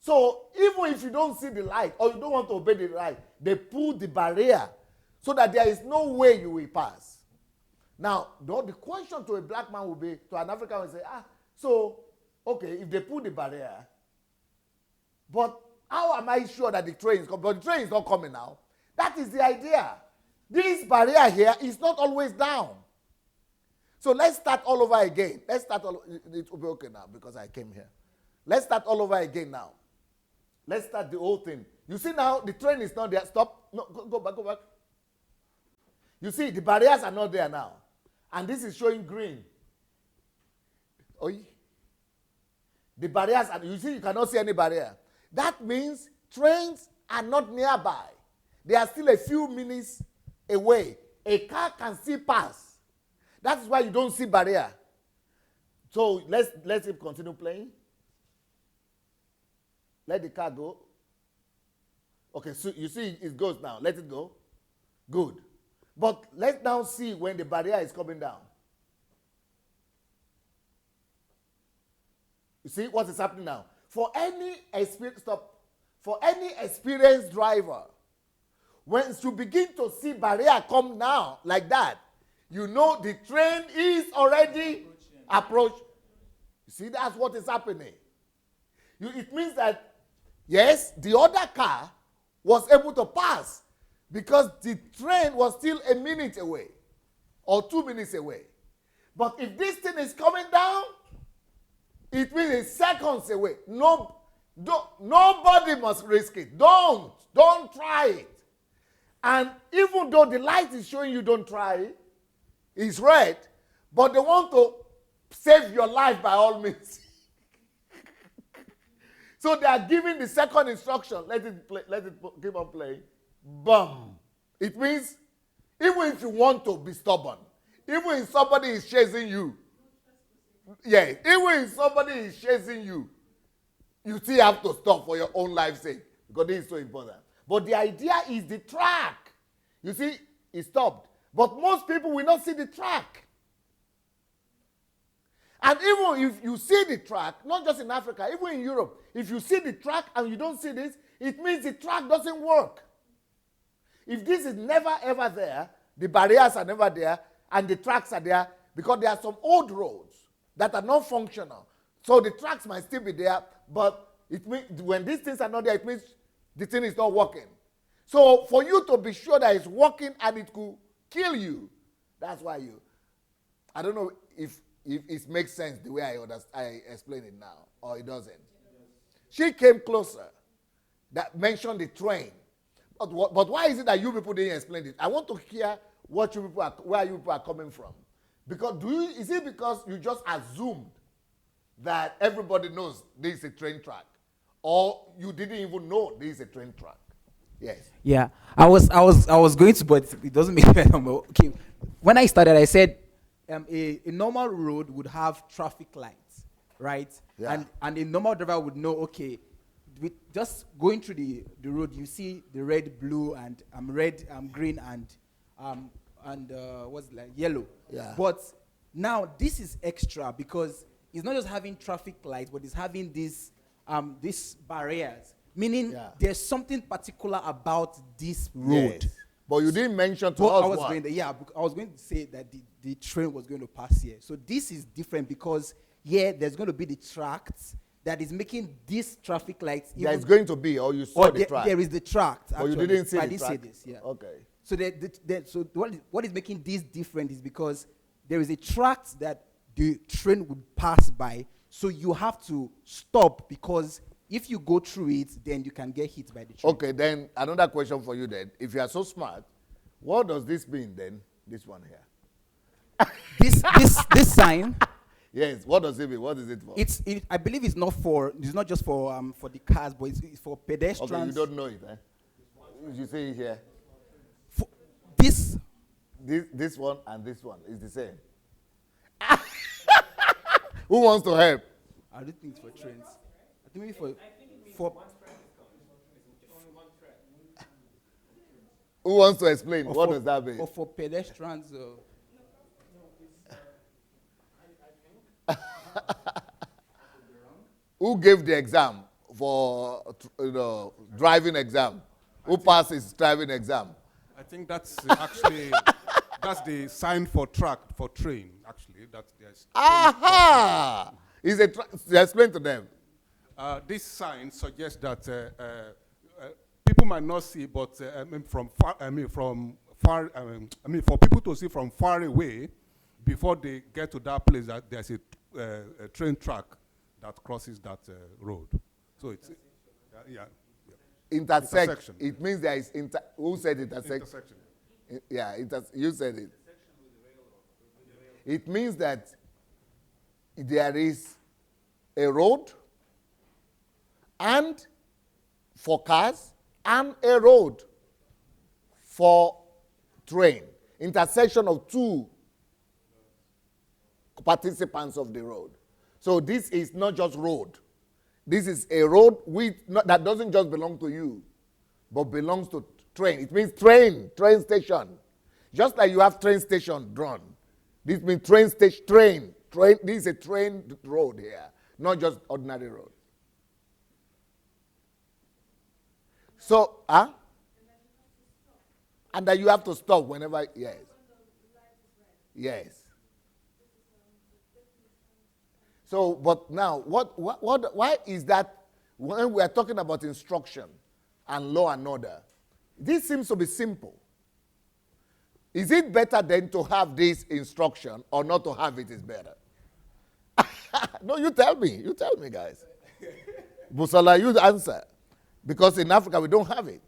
so even if you don't see the light or you don't want to obey the light, they put the barrier so that there is no way you will pass. Now, the question to a black man will be, to an African will say, so, okay, if they put the barrier, but how am I sure that the train is coming? But the train is not coming now. That is the idea. This barrier here is not always down. So let's start all over again. It will be okay now because I came here. Let's start all over again now. Let's start the whole thing. You see now, the train is not there. Stop. No, go back. You see, the barriers are not there now. And this is showing green. The barriers, you see, you cannot see any barrier. That means trains are not nearby. They are still a few minutes away. A car can still pass. That's why you don't see barrier. So let's continue playing. Let the car go. Okay, so you see it goes now. Let it go. Good. But let's now see when the barrier is coming down. You see what is happening now? For any experienced driver, once you begin to see barrier come now like that, you know the train is already approached. You see, that's what is happening. It means that, yes, the other car was able to pass because the train was still a minute away or 2 minutes away. But if this thing is coming down, it means it's seconds away. Nobody must risk it. Don't try it. And even though the light is showing you don't try it, it's red, but they want to save your life by all means. So they are giving the second instruction. Let it keep on playing. Boom. It means even if you want to be stubborn, even if somebody is chasing you, even if somebody is chasing you, you still have to stop for your own life's sake because this is so important. But the idea is the track. You see, it stopped. But most people will not see the track. And even if you see the track, not just in Africa, even in Europe, if you see the track and you don't see this, it means the track doesn't work. If this is never ever there, the barriers are never there, and the tracks are there, because there are some old roads that are not functional. So the tracks might still be there, but it means when these things are not there, it means the thing is not working. So for you to be sure that it's working and it could kill you, that's why I don't know if it makes sense the way I explain it now, or it doesn't. She came closer, that mentioned the train. But why is it that you people didn't explain it? I want to hear where you people are coming from. Because is it because you just assumed that everybody knows this is a train track? Or you didn't even know this is a train track? Yes. Yeah, I was going to, but it doesn't make sense. Okay, when I started, I said a normal road would have traffic lights, right? Yeah. And a normal driver would know, okay, with just going through the road, you see the red, blue, and green, and what's it like, yellow. Yeah. But now this is extra because it's not just having traffic lights, but it's having these barriers. Meaning Yeah. there's something particular about this road. Yes. But you didn't mention to But us I was what. I was going to say that the train was going to pass here. So this is different because here there's going to be the tract that is making these traffic lights. There's going to be, or you saw the track. There is the tract. But you actually. didn't see I the didn't track. say this. Yeah. Okay. So what is making this different is because there is a tract that the train would pass by. So you have to stop because if you go through it, then you can get hit by the train. Okay, then another question for you then. If you are so smart, what does this mean then, this one here? This sign. Yes, what does it mean? What is it for? I believe it's not just for the cars, but it's for pedestrians. Okay, you don't know it, eh? You see it here. This This one and this one is the same. Who wants to help? I don't think it's for trains. I think maybe for Who wants to explain? or What for- does that mean? Or for pedestrians. Who gave the exam for driving exam? Who passed his driving exam? I think that's actually that's the sign for train. Actually, that's there's. Aha! Explain to them. This sign suggests that people might not see, but for people to see from far away, before they get to that place, that there's a train track that crosses that road. So it's yeah. Intersection. It means there is who said intersection? Intersection. Yeah, you said it. It means that there is a road and for cars and a road for train. Intersection of two participants of the road. So this is not just road. This is a road that doesn't just belong to you, but belongs to train. It means train station. Just like you have train station drawn. This means train station, train. This is a train road here, not just ordinary road. So, and that you have to stop whenever, yes. Yes. So, but now, why is that when we are talking about instruction and law and order, this seems to be simple. Is it better then to have this instruction or not to have it is better? No, you tell me, guys. Busola, you answer. Because in Africa, we don't have it.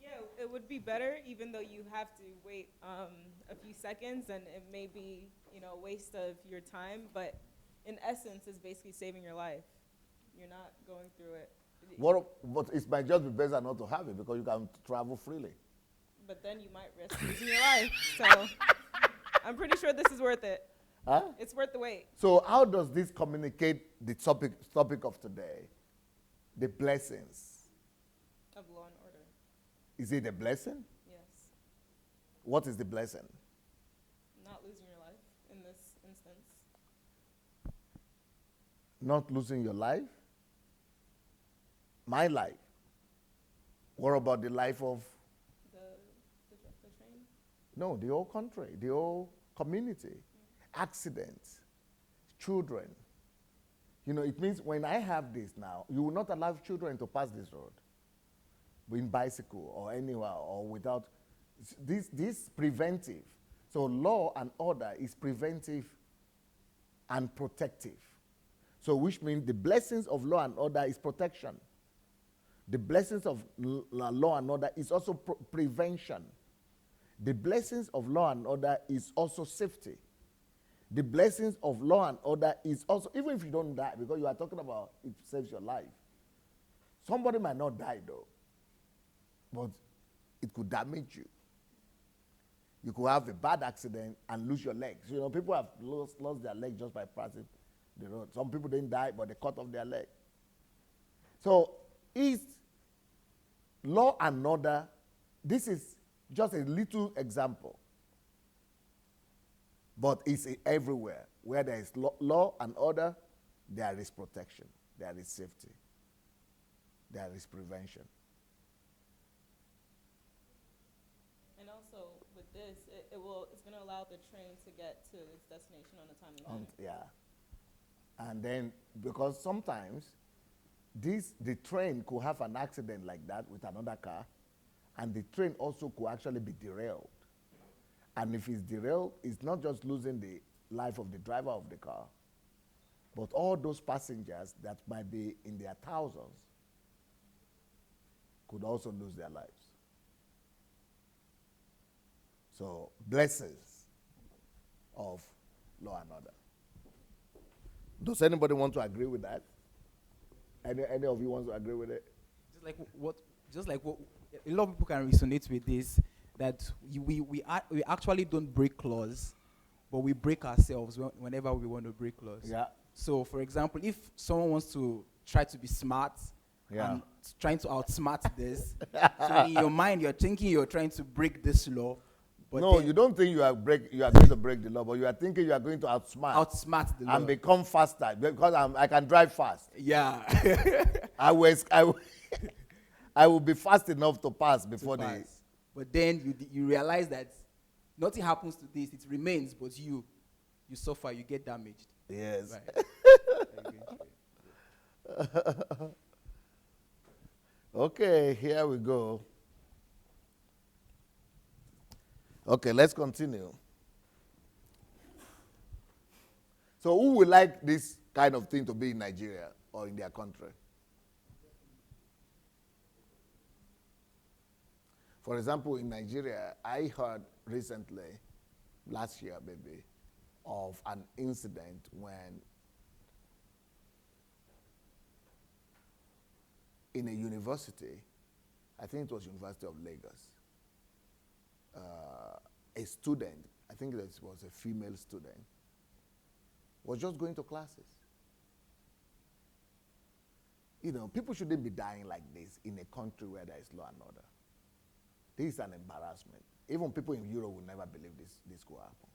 Yeah, it would be better, even though you have to wait a few seconds, and it may be, a waste of your time. But in essence, it's basically saving your life. You're not going through it. But it might just be better not to have it because you can travel freely. But then you might risk losing your life. So I'm pretty sure this is worth it. Huh? It's worth the wait. So how does this communicate the topic of today? The blessings. Of law and order. Is it a blessing? Yes. What is the blessing? Not losing your life in this instance. Not losing your life? My life? What about the life of? The train? No, the whole country, the whole community. Accidents, children. It means when I have this now, you will not allow children to pass this road in bicycle or anywhere or without. This preventive. So law and order is preventive and protective. So which means the blessings of law and order is protection. The blessings of law and order is also prevention. The blessings of law and order is also safety. The blessings of law and order is also, even if you don't die, because you are talking about it saves your life. Somebody might not die though, but it could damage you. You could have a bad accident and lose your legs. You know, people have lost their leg just by passing the road. Some people didn't die, but they cut off their leg. So, is law and order, this is just a little example. But it's everywhere. Where there is law and order, there is protection, there is safety, there is prevention. And also with this, it's going to allow the train to get to its destination on a timely manner. Yeah. And then, because sometimes the train could have an accident like that with another car, and the train also could actually be derailed. And if it's derailed, it's not just losing the life of the driver of the car, but all those passengers that might be in their thousands could also lose their lives. So, blessings of law and order. Does anybody want to agree with that? Any of you want to agree with it? Just like what a lot of people can resonate with this, that we actually don't break laws, but we break ourselves whenever we want to break laws. Yeah. So, for example, if someone wants to try to be smart, Yeah. and trying to outsmart this, so in your mind you're thinking you're trying to break this law, but no, you don't think you are going to break the law, but you are thinking you are going to outsmart the law. and become faster because I can drive fast. Yeah. I will be fast enough to pass before to pass. But then you realize that nothing happens to this; it remains, but you suffer, you get damaged. Yes. Right. Okay, here we go. Okay, let's continue. So who would like this kind of thing to be in Nigeria or in their country? For example, in Nigeria, I heard recently, last year maybe, of an incident when in a university, I think it was University of Lagos, a student, I think it was a female student, was just going to classes. You know, people shouldn't be dying like this in a country where there is law and order. This is an embarrassment. Even people in Europe will never believe this could happen.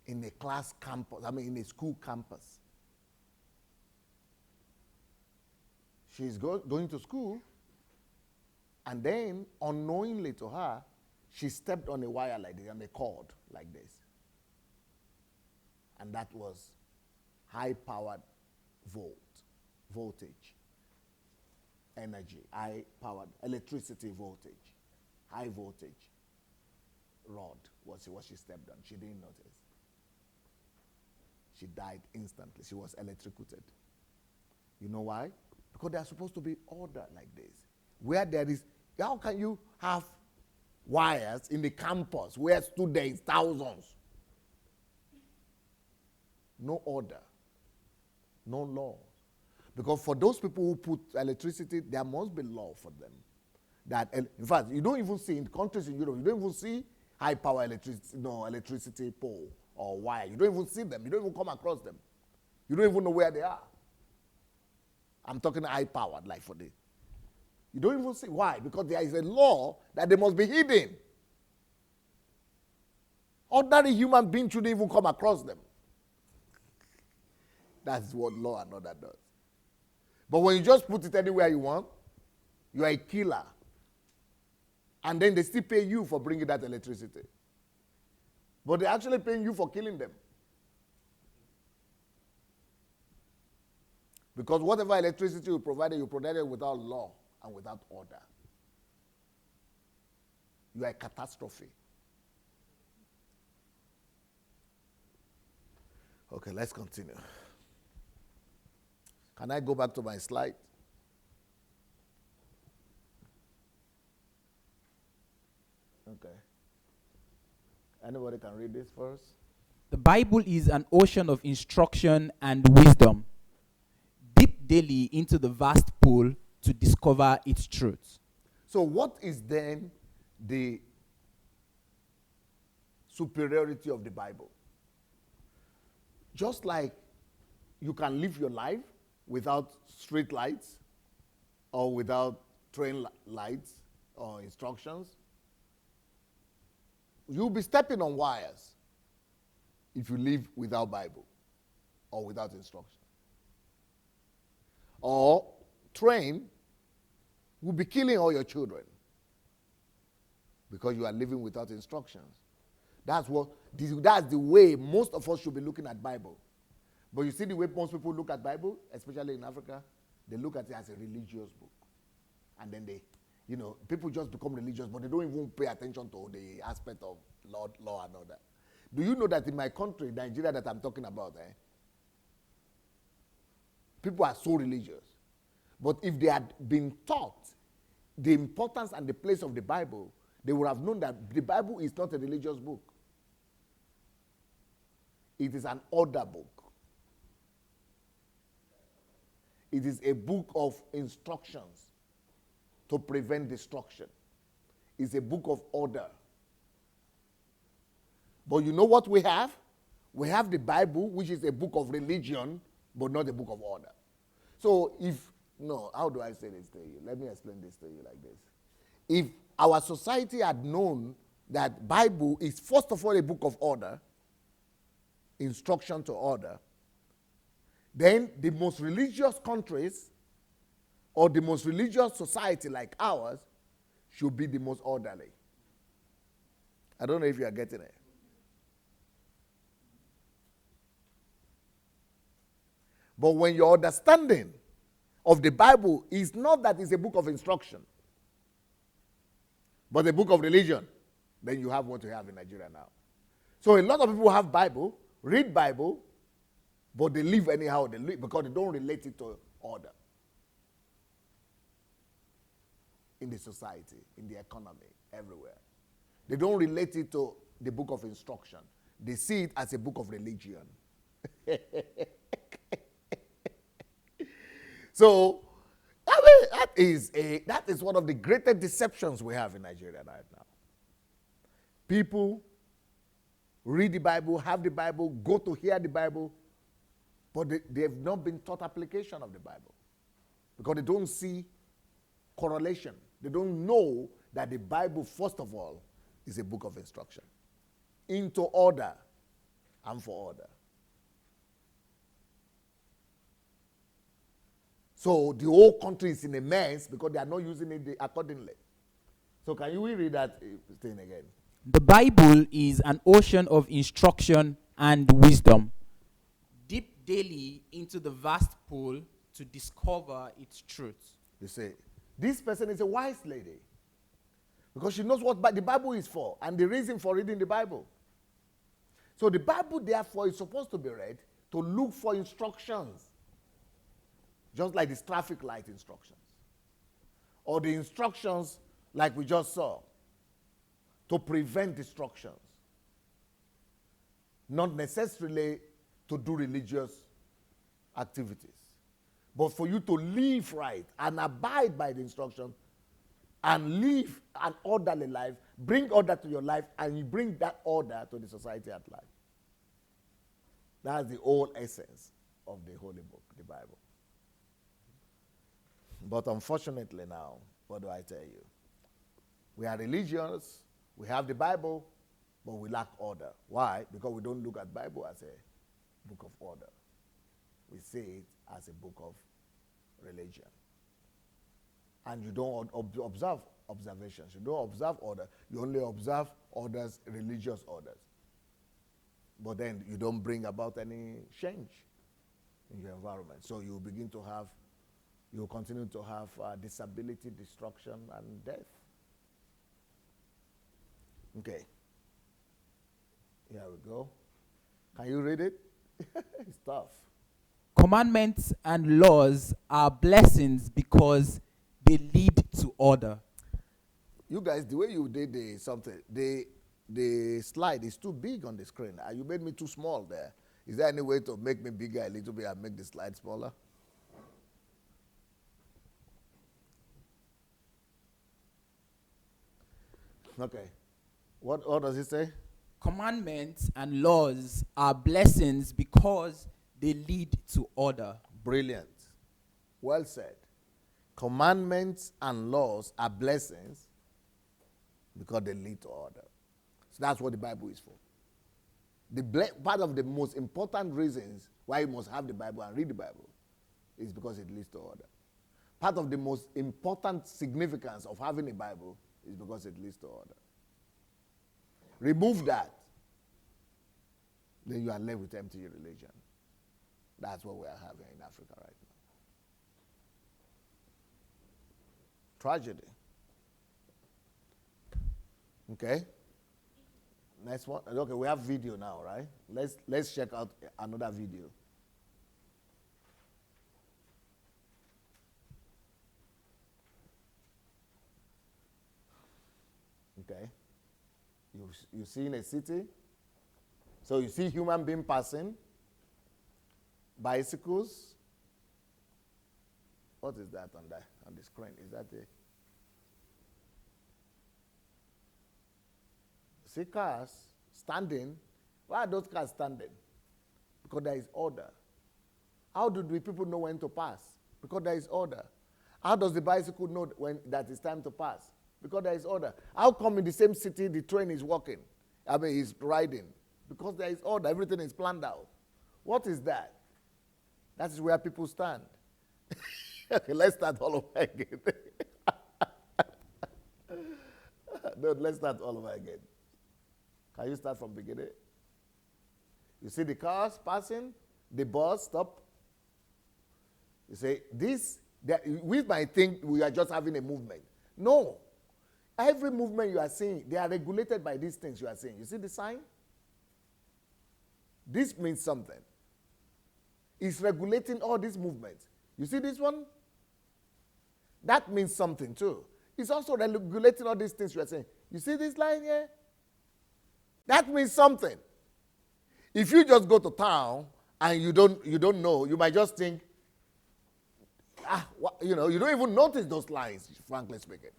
In a class campus, in a school campus. She's going to school, and then, unknowingly to her, she stepped on a wire like this, on a cord like this. And that was high-powered voltage, energy, high-powered electricity voltage, high voltage rod was what she stepped on. She didn't notice. She died instantly. She was electrocuted. You know why? Because there are supposed to be order like this. Where there is, how can you have wires in the campus where students, thousands? No order, no law. Because for those people who put electricity, there must be law for them. That, in fact, you don't even see in countries in Europe, you don't even see high power electricity pole or wire. You don't even see them. You don't even come across them. You don't even know where they are. I'm talking high powered, like for this. You don't even see. Why? Because there is a law that they must be hidden. Ordinary human beings shouldn't even come across them. That's what law and order does. But when you just put it anywhere you want, you are a killer. And then they still pay you for bringing that electricity. But they're actually paying you for killing them. Because whatever electricity you provide it without law and without order. You are a catastrophe. Okay, let's continue. Can I go back to my slide? Okay. Anybody can read this first? The Bible is an ocean of instruction and wisdom. Dip daily into the vast pool to discover its truth. So what is then the superiority of the Bible? Just like you can live your life without street lights or without train lights or instructions, you'll be stepping on wires if you live without Bible or without instruction. Or train will be killing all your children because you are living without instructions. That's the way most of us should be looking at Bible. But you see the way most people look at Bible, especially in Africa, they look at it as a religious book. And then people just become religious, but they don't even pay attention to the aspect of law and all that. Do you know that in my country, Nigeria, that I'm talking about, people are so religious. But if they had been taught the importance and the place of the Bible, they would have known that the Bible is not a religious book. It is an order book. It is a book of instructions to prevent destruction. It's a book of order. But you know what we have? We have the Bible, which is a book of religion, but not a book of order. So how do I say this to you? Let me explain this to you like this. If our society had known that Bible is first of all a book of order, instruction to order, then the most religious countries or the most religious society like ours should be the most orderly. I don't know if you are getting it. But when your understanding of the Bible is not that it's a book of instruction, but a book of religion, then you have what you have in Nigeria now. So a lot of people have Bible, read Bible, but they live anyhow they live because they don't relate it to order in the society, in the economy, everywhere. They don't relate it to the book of instruction. They see it as a book of religion. So, that is one of the greatest deceptions we have in Nigeria right now. People read the Bible, have the Bible, go to hear the Bible, but they have not been taught application of the Bible because they don't see correlation. They don't know that the Bible, first of all, is a book of instruction into order and for order. So the whole country is in a mess because they are not using it accordingly. So can you read that thing again? The Bible is an ocean of instruction and wisdom. Dip daily into the vast pool to discover its truth. They say, this person is a wise lady because she knows what the Bible is for and the reason for reading the Bible. So the Bible, therefore, is supposed to be read to look for instructions. Just like the traffic light instructions. Or the instructions like we just saw to prevent destructions. Not necessarily to do religious activities. But for you to live right and abide by the instruction and live an orderly life, bring order to your life, and you bring that order to the society at large. That's the whole essence of the Holy Book, the Bible. But unfortunately now, what do I tell you? We are religious, we have the Bible, but we lack order. Why? Because we don't look at the Bible as a book of order. We see it as a book of religion. And you don't observe observations. You don't observe order. You only observe orders, religious orders. But then you don't bring about any change in your environment. So you begin to have you will continue to have disability, destruction, and death. Okay. Here we go. Can you read it? It's tough. Commandments and laws are blessings because they lead to order. You guys, the way you did something, the slide is too big on the screen. You made me too small there. Is there any way to make me bigger a little bit and make the slide smaller? Okay. What does it say? Commandments and laws are blessings because they lead to order. Brilliant. Well said. Commandments and laws are blessings because they lead to order. So that's what the Bible is for. Part of the most important reasons why you must have the Bible and read the Bible is because it leads to order. Part of the most important significance of having a Bible is because it leads to order. Remove that, then you are left with empty religion. That's what we are having in Africa right now. Tragedy. Okay? Next one. Okay, we have video now, right? Let's check out another video. Okay. You see in a city, so you see human being passing, bicycles. What is that on the screen? Is that a see cars standing? Why are those cars standing? Because there is order. How do the people know when to pass? Because there is order. How does the bicycle know when that it's time to pass? Because there is order. How come in the same city the train is walking? He's riding. Because there is order. Everything is planned out. What is that? That is where people stand. Okay, let's start all over again. No, let's start all over again. Can you start from beginning? You see the cars passing, the bus stop. You say, we might think we are just having a movement. No. Every movement you are seeing, they are regulated by these things you are seeing. You see the sign? This means something. It's regulating all these movements. You see this one? That means something too. It's also regulating all these things you are saying. You see this line here? That means something. If you just go to town and you don't know, you might just think, you don't even notice those lines, frankly speaking.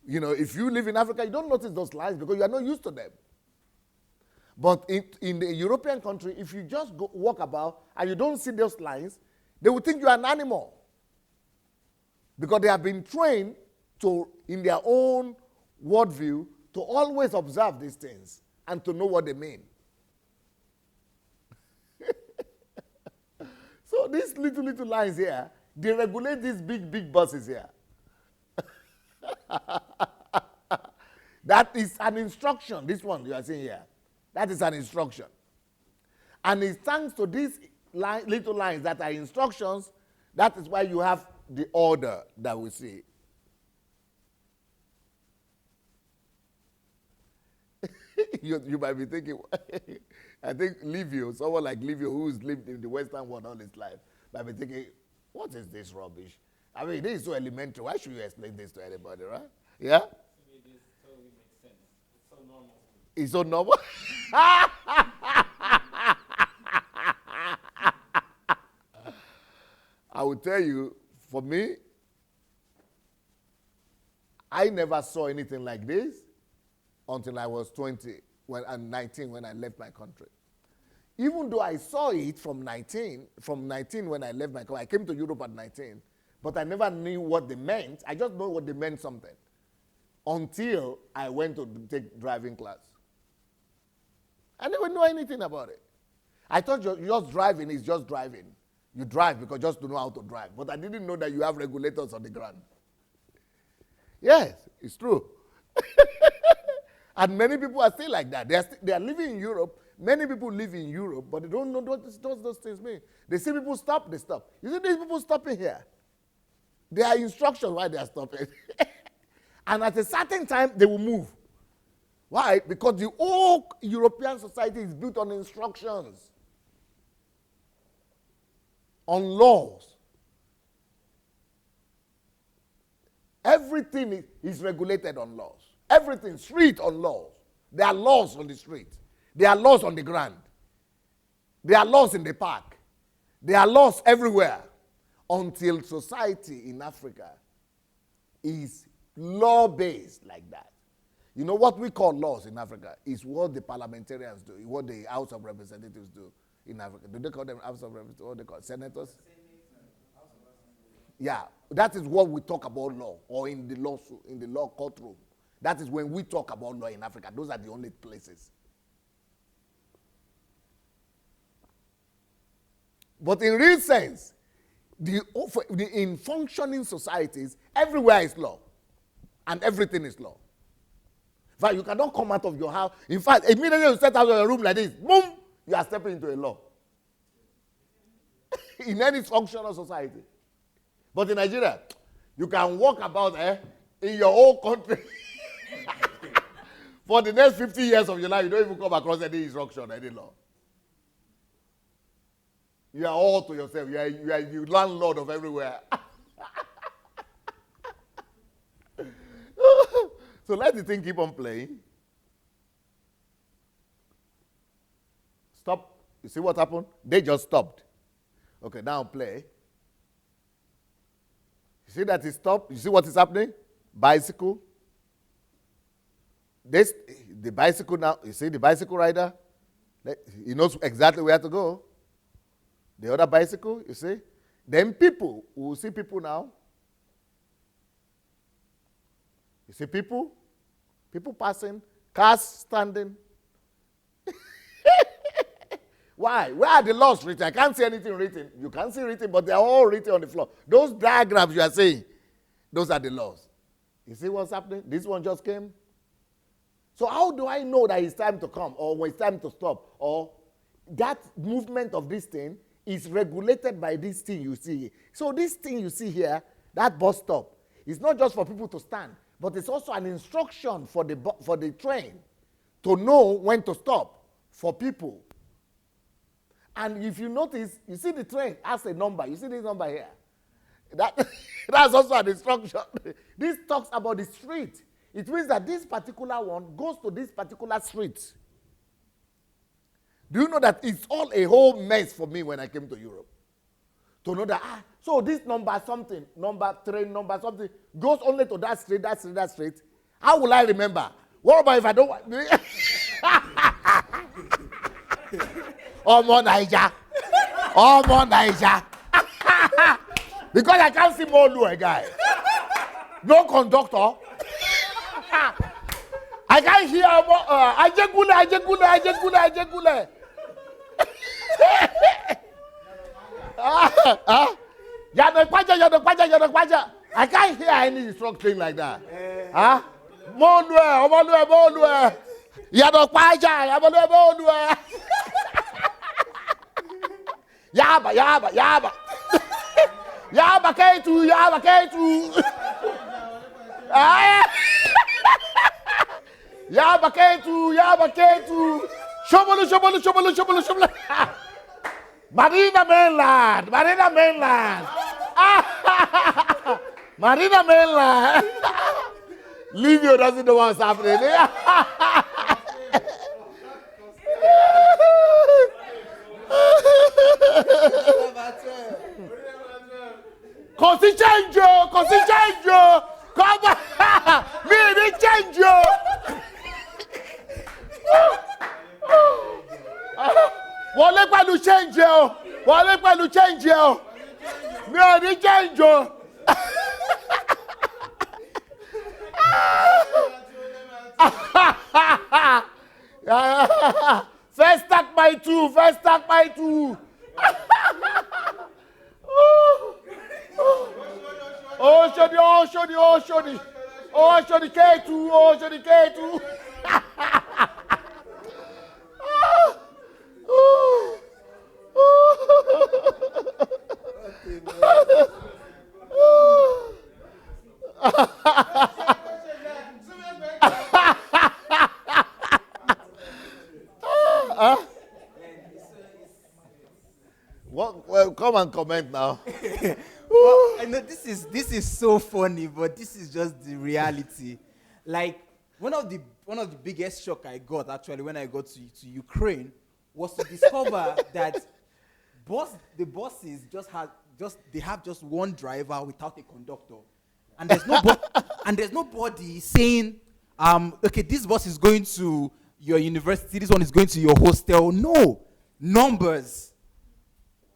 If you live in Africa, you don't notice those lines because you are not used to them. But in the European country, if you just walk about and you don't see those lines, they will think you are an animal. Because they have been trained in their own worldview, to always observe these things and to know what they mean. So these little lines here, they regulate these big buses here. That is an instruction. This one you are seeing here. That is an instruction. And it's thanks to these little lines that are instructions, that is why you have the order that we see. You might be thinking, I think Livio, someone like Livio who's lived in the Western world all his life, might be thinking, what is this rubbish? I mean, this is so elementary. Why should you explain this to anybody, right? Yeah? It totally makes sense. It's so normal. It's so normal? I will tell you, for me, I never saw anything like this until I was 20 and 19 when I left my country. Even though I saw it from 19 when I left my country, I came to Europe at 19, but I never knew what they meant. I just know what they meant something until I went to take driving class. I never knew anything about it. I thought just driving is just driving. You drive because just to know how to drive. But I didn't know that you have regulators on the ground. Yes, it's true. And many people are still like that. They are living in Europe. Many people live in Europe, but they don't know what those things mean. They see people stop, they stop. You see these people stopping here? There are instructions why they are stopping. And at a certain time, they will move. Why? Because the whole European society is built on instructions, on laws. Everything is regulated on laws. Everything, street on laws. There are laws on the street. There are laws on the ground. There are laws in the park. There are laws everywhere until society in Africa is law-based like that. You know what we call laws in Africa is what the parliamentarians do, what the House of Representatives do in Africa. Do they call them House of Representatives? What do they call senators? Yeah, that is what we talk about law, or in the law courtroom. That is when we talk about law in Africa. Those are the only places. But in real sense, in functioning societies, everywhere is law. And everything is law. In fact, you cannot come out of your house. In fact, immediately you step out of your room like this, boom, you are stepping into a law. In any functional society. But in Nigeria, you can walk about in your own country. For the next 50 years of your life, you don't even come across any instruction, any law. You are all to yourself. You are the landlord of everywhere. So let the thing keep on playing. Stop. You see what happened? They just stopped. Okay, now play. You see that it stopped? You see what is happening? Bicycle. The bicycle now, you see the bicycle rider? He knows exactly where to go. The other bicycle, you see? Then people, we will see people now. You see people passing, cars standing. Why? Where are the laws written? I can't see anything written. You can't see written, but they are all written on the floor. Those diagrams you are saying, those are the laws. You see what's happening? This one just came. So how do I know that it's time to come, or when it's time to stop? Or that movement of this thing is regulated by this thing you see. So this thing you see here, that bus stop, is not just for people to stand, but it's also an instruction for the train to know when to stop for people. And if you notice, you see the train has a number. You see this number here. That's also an instruction. This talks about the street. It means that this particular one goes to this particular street. Do you know that it's all a whole mess for me when I came to Europe? To know that, so this number something, number train, number something, goes only to that street, that street, that street. How will I remember? What about if I don't want... Omo Naija. Omo Naija. Because I can't see Molu, a guy. No conductor. I can't hear Ajegule. Yadokwaja. I can't hear any instruction like that. Molue. Yadokwaja. Yaba. Yaba ketu. Yaba ketu. Shobolu. Marina mainland. Marina mainland. Livio doesn't know what's happening. Così change. Come on. Me change. Wọlé pẹ̀lú change o. Mi ò ní change o. First stack by two. Oh, Shodi K2. Well, come and comment now. Well, I know this is so funny, but this is just the reality. Like, one of the biggest shock I got actually when I got to Ukraine was to discover that the buses they have just one driver without a conductor, and there's nobody saying, okay, this bus is going to your university, this one is going to your hostel. No, numbers.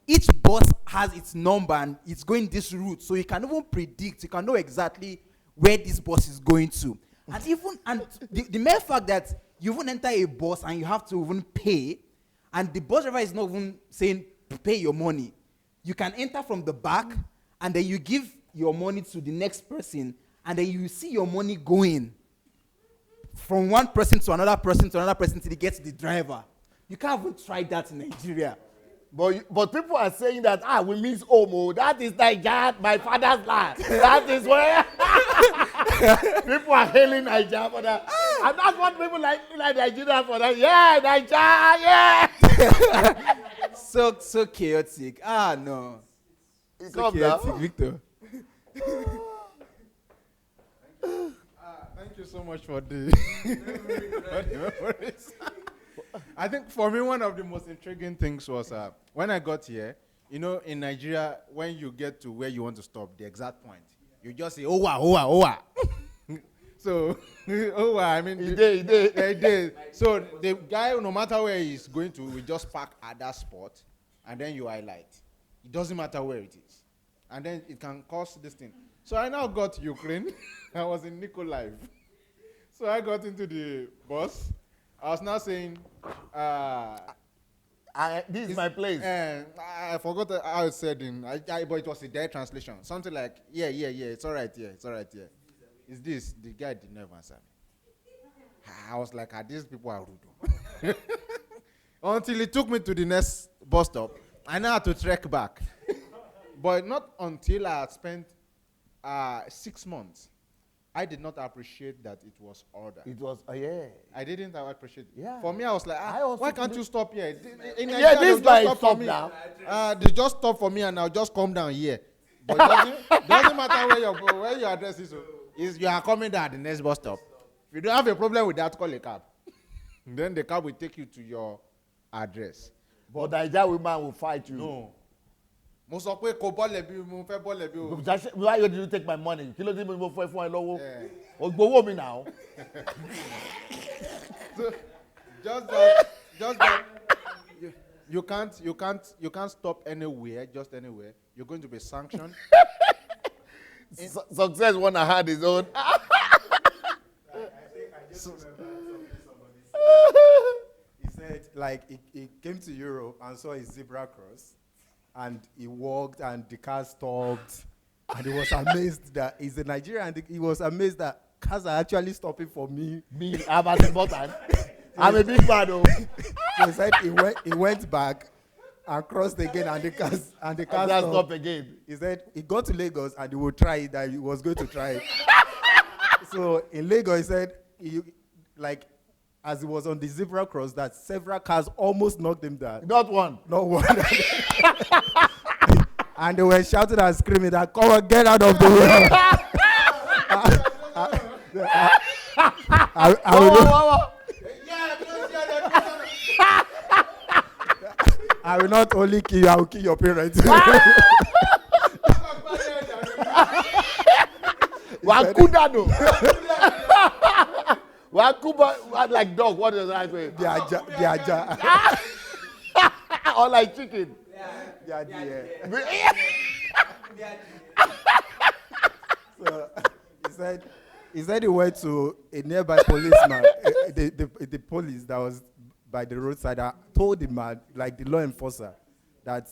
Each bus has its number and it's going this route, so you can even predict, you can know exactly where this bus is going to. And the mere fact that you even enter a bus and you have to even pay, and the bus driver is not even saying pay your money. You can enter from the back and then you give your money to the next person, and then you see your money going from one person to another person till it gets to the driver. You can't even try that in Nigeria. But people are saying that we miss Omo. That is Nigeria, my father's land. That is where people are hailing Nigeria for that. And that's what people like Nigeria for that. Yeah, Nigeria, yeah. So chaotic. No. It's So chaotic, Victor. Thank you so much for the memories. I think for me, one of the most intriguing things was when I got here, in Nigeria, when you get to where you want to stop, the exact point, you just say, owa, owa, owa. So, owa, I mean, He did. So the guy, no matter where he's going to, will just park at that spot, and then you highlight. It doesn't matter where it is. And then it can cause this thing. So I now got to Ukraine. I was in Mykolaiv. So I got into the bus. I was now saying, this is my place. I forgot how it said but it was a direct translation. Something like, yeah, it's all right, yeah. Is this? The guy did never answer me. I was like, these people are rude. Until he took me to the next bus stop, I now had to trek back. But not until I had spent 6 months. I did not appreciate that it was order. It was, yeah. I didn't appreciate it. Yeah. For me, I was like, why can't you stop here? In Yeah, Nigeria, this they'll guy just stop for me. now. They just stop for me and I'll just come down here. But it doesn't matter where your address is. You are coming down at the next bus stop. If you don't have a problem with that, call a cab. Then the cab will take you to your address. But Nigeria woman will fight you. No. Mo sọ pé kò bọ́lẹ̀ bí mo fẹ́ bọ́lẹ̀ bí o. Why did you take my money? Kí ló dé mo fún ẹ lọ́wọ́? O gbowó mi now. So, just that you can't stop anywhere, just anywhere. You're going to be sanctioned. Success one had his own. He said, like, he came to Europe and saw a zebra cross, and he walked, and the car stopped, and he was amazed that he's a Nigerian, and he was amazed that cars are actually stopping for me. Me, I'm as important. I'm a big man, though. So he said he went back and crossed again, and the car stopped again. He said he got to Lagos and he would try it, that he was going to try it. So in Lagos, he said, as he was on the zebra cross, that several cars almost knocked him down. Not one. Not one. And they were shouting and screaming that, come on, get out of the way. I will not only kill you, I will kill your parents. Wakudado. Wakuba, like dog, what is that way? Biaja. Or like chicken. So he said he went to a nearby policeman, the police that was by the roadside. I told the man, like the law enforcer, that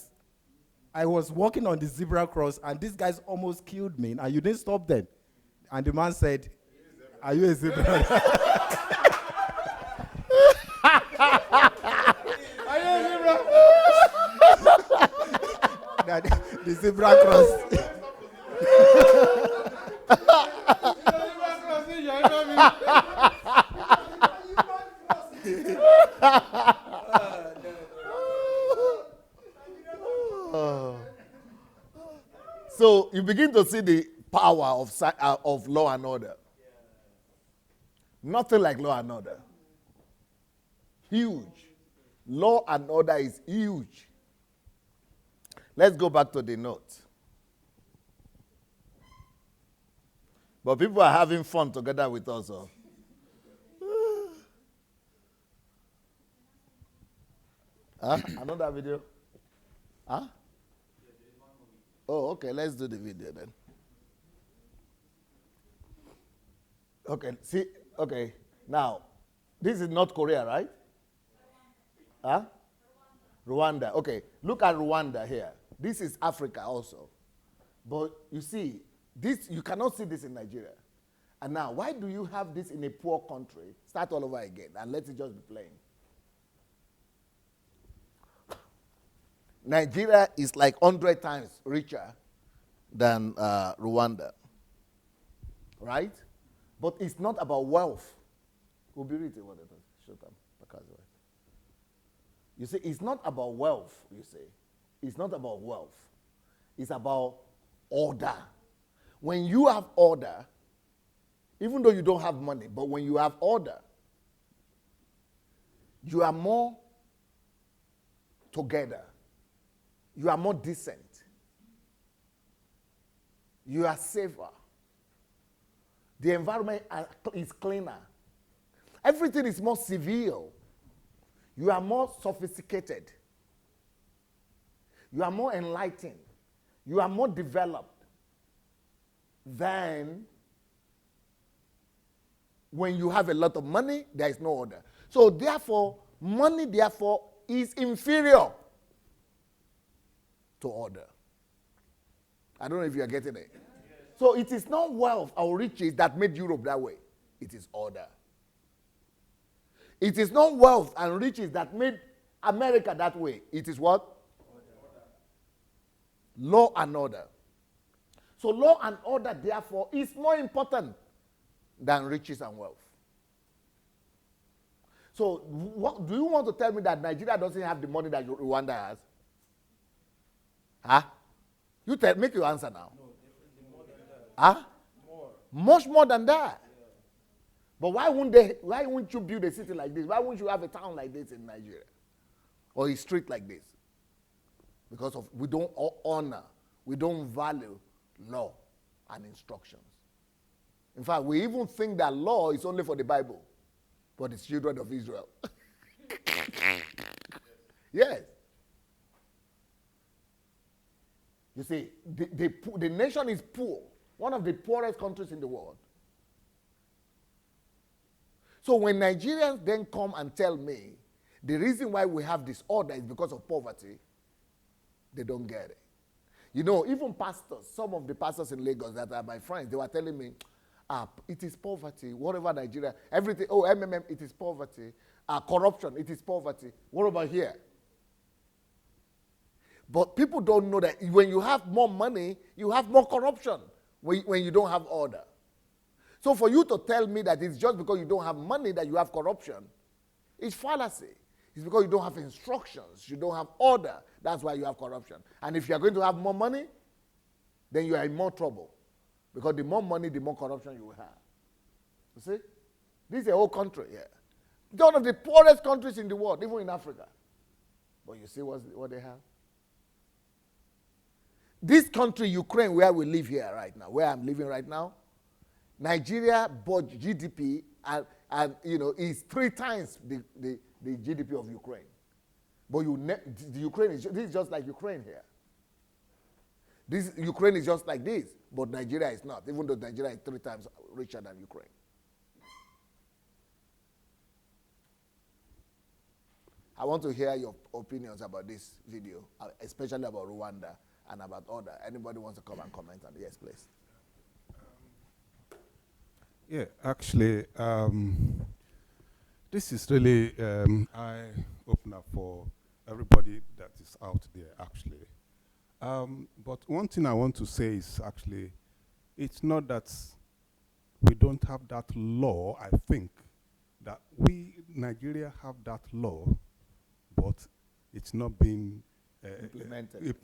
I was walking on the zebra cross and these guys almost killed me, and you didn't stop them. And the man said, are you a zebra? Are you a zebra? The zebra cross. So you begin to see the power of law and order. Nothing like law and order. Huge. Law and order is huge. Let's go back to the note. But people are having fun together with us. Oh. Huh? Another video? Huh? Oh, okay. Let's do the video then. Okay. See. Okay. Now, this is North Korea, right? Huh? Rwanda. Okay. Look at Rwanda here. This is Africa also. But you see, this you cannot see this in Nigeria. And now, why do you have this in a poor country? Start all over again and let it just be playing. Nigeria is like 100 times richer than Rwanda, right? But it's not about wealth. You see, it's not about wealth, you see. It's not about wealth. It's about order. When you have order, even though you don't have money, but when you have order, you are more together. You are more decent. You are safer. The environment is cleaner. Everything is more civil. You are more sophisticated. You are more enlightened. You are more developed than when you have a lot of money, there is no order. So therefore, money is inferior to order. I don't know if you are getting it. Yes. So it is not wealth or riches that made Europe that way. It is order. It is not wealth and riches that made America that way. It is what? Order. Law and order. So law and order, therefore, is more important than riches and wealth. So what, do you want to tell me that Nigeria doesn't have the money that Rwanda has? Huh? You make your answer now. No, definitely more than that. Huh? More. Much more than that. Yeah. But why wouldn't you build a city like this? Why wouldn't you have a town like this in Nigeria? Or a street like this? Because we don't honor, we don't value law and instructions. In fact, we even think that law is only for the Bible, but it's children of Israel. Yes. You see, the nation is poor, one of the poorest countries in the world. So when Nigerians then come and tell me the reason why we have disorder is because of poverty, they don't get it. You know, even pastors, some of the pastors in Lagos that are my friends, they were telling me, it is poverty, whatever Nigeria, everything, MMM, it is poverty. Corruption, it is poverty. What about here? But people don't know that when you have more money, you have more corruption when you don't have order. So for you to tell me that it's just because you don't have money that you have corruption, it's fallacy. It's because you don't have instructions, you don't have order. That's why you have corruption. And if you are going to have more money, then you are in more trouble. Because the more money, the more corruption you will have. You see? This is a whole country here. It's one of the poorest countries in the world, even in Africa. But you see what they have? This country, Ukraine, where we live here right now, where I'm living right now, Nigeria bought GDP and is 3 times the GDP of Ukraine. But the Ukraine this is just like Ukraine here. This Ukraine is just like this, but Nigeria is not, even though Nigeria is 3 times richer than Ukraine. I want to hear your opinions about this video, especially about Rwanda and about order. Anybody wants to come and comment on it? Yes, please. Yeah, actually, this is really eye-opener for everybody that is out there, actually. But one thing I want to say is actually, it's not that we don't have that law. I think that we, Nigeria, have that law, but it's not being Implemented.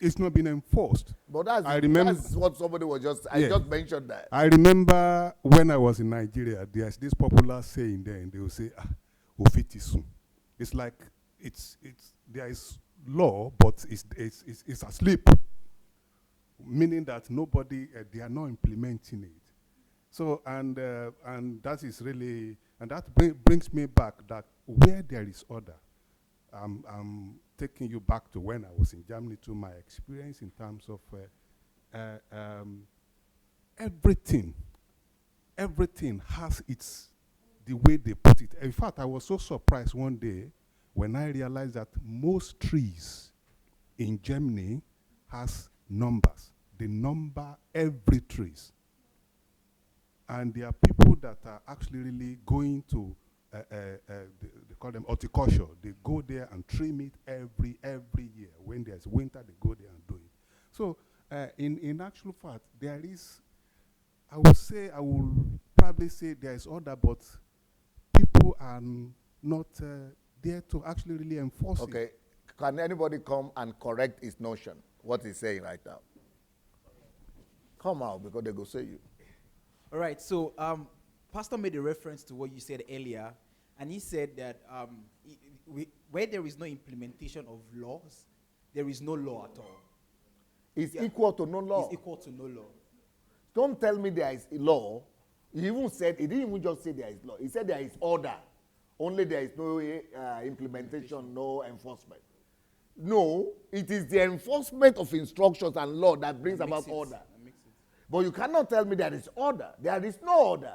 It's not been enforced. But that's, I remember- that's what somebody was just, I Yeah. just mentioned that. I remember when I was in Nigeria, there's this popular saying there, and they will say, "Ofitisun." It's like there is law, but it's asleep, meaning that nobody they are not implementing it. So and that is really, and that brings me back that where there is order, I'm taking you back to when I was in Germany, to my experience in terms of everything has the way they put it. In fact, I was so surprised one day when I realized that most trees in Germany has numbers. They number every trees. And there are people that are actually really going to, they call them horticulture. They go there and trim it every year. When there's winter, they go there and do it. So in actual fact, there is, I will probably say there is order, but people are not there to actually really enforce it. Okay, can anybody come and correct his notion, what he's saying right now? Come out, because they go say you. All right, so Pastor made a reference to what you said earlier, and he said that where there is no implementation of laws, there is no law at all. It's equal to no law. It's equal to no law. Don't tell me there is a law. He even said, he didn't even just say there is law. He said there is order. Only there is no implementation, no enforcement. No, it is the enforcement of instructions and law that brings about order. But you cannot tell me there is order. There is no order.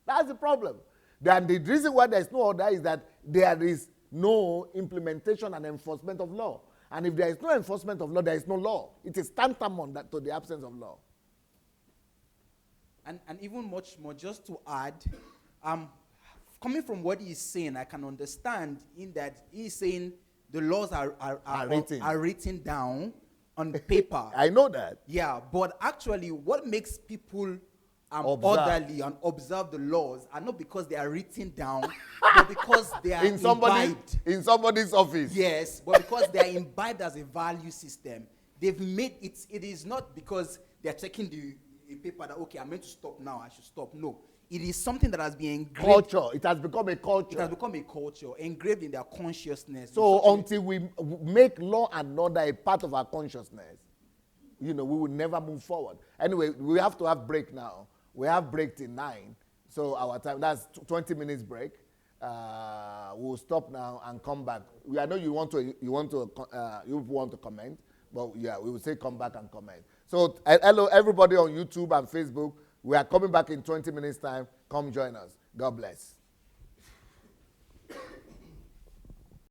That's the problem. Then the reason why there is no order is that there is no implementation and enforcement of law. And if there is no enforcement of law, there is no law. It is tantamount to the absence of law. And even much more, just to add, coming from what he's saying, I can understand in that he's saying the laws are written down on paper. I know that. Yeah, but actually what makes people Observe. orderly and observe the laws are not because they are written down, but because they are imbibed. In somebody's office. Yes, but because they are imbibed as a value system. They've made it, it is not because they're checking the paper that, okay, I'm meant to stop now, I should stop. No. It is something that has been engraved. Culture. It has become a culture. It has become a culture, engraved in their consciousness. So until we make law and order a part of our consciousness, we will never move forward. Anyway, we have to have break now. We have break till 9. So our time, that's 20 minutes break. We'll stop now and come back. I know you want to comment, but yeah, we will say come back and comment. So hello everybody on YouTube and Facebook. We are coming back in 20 minutes time. Come join us. God bless.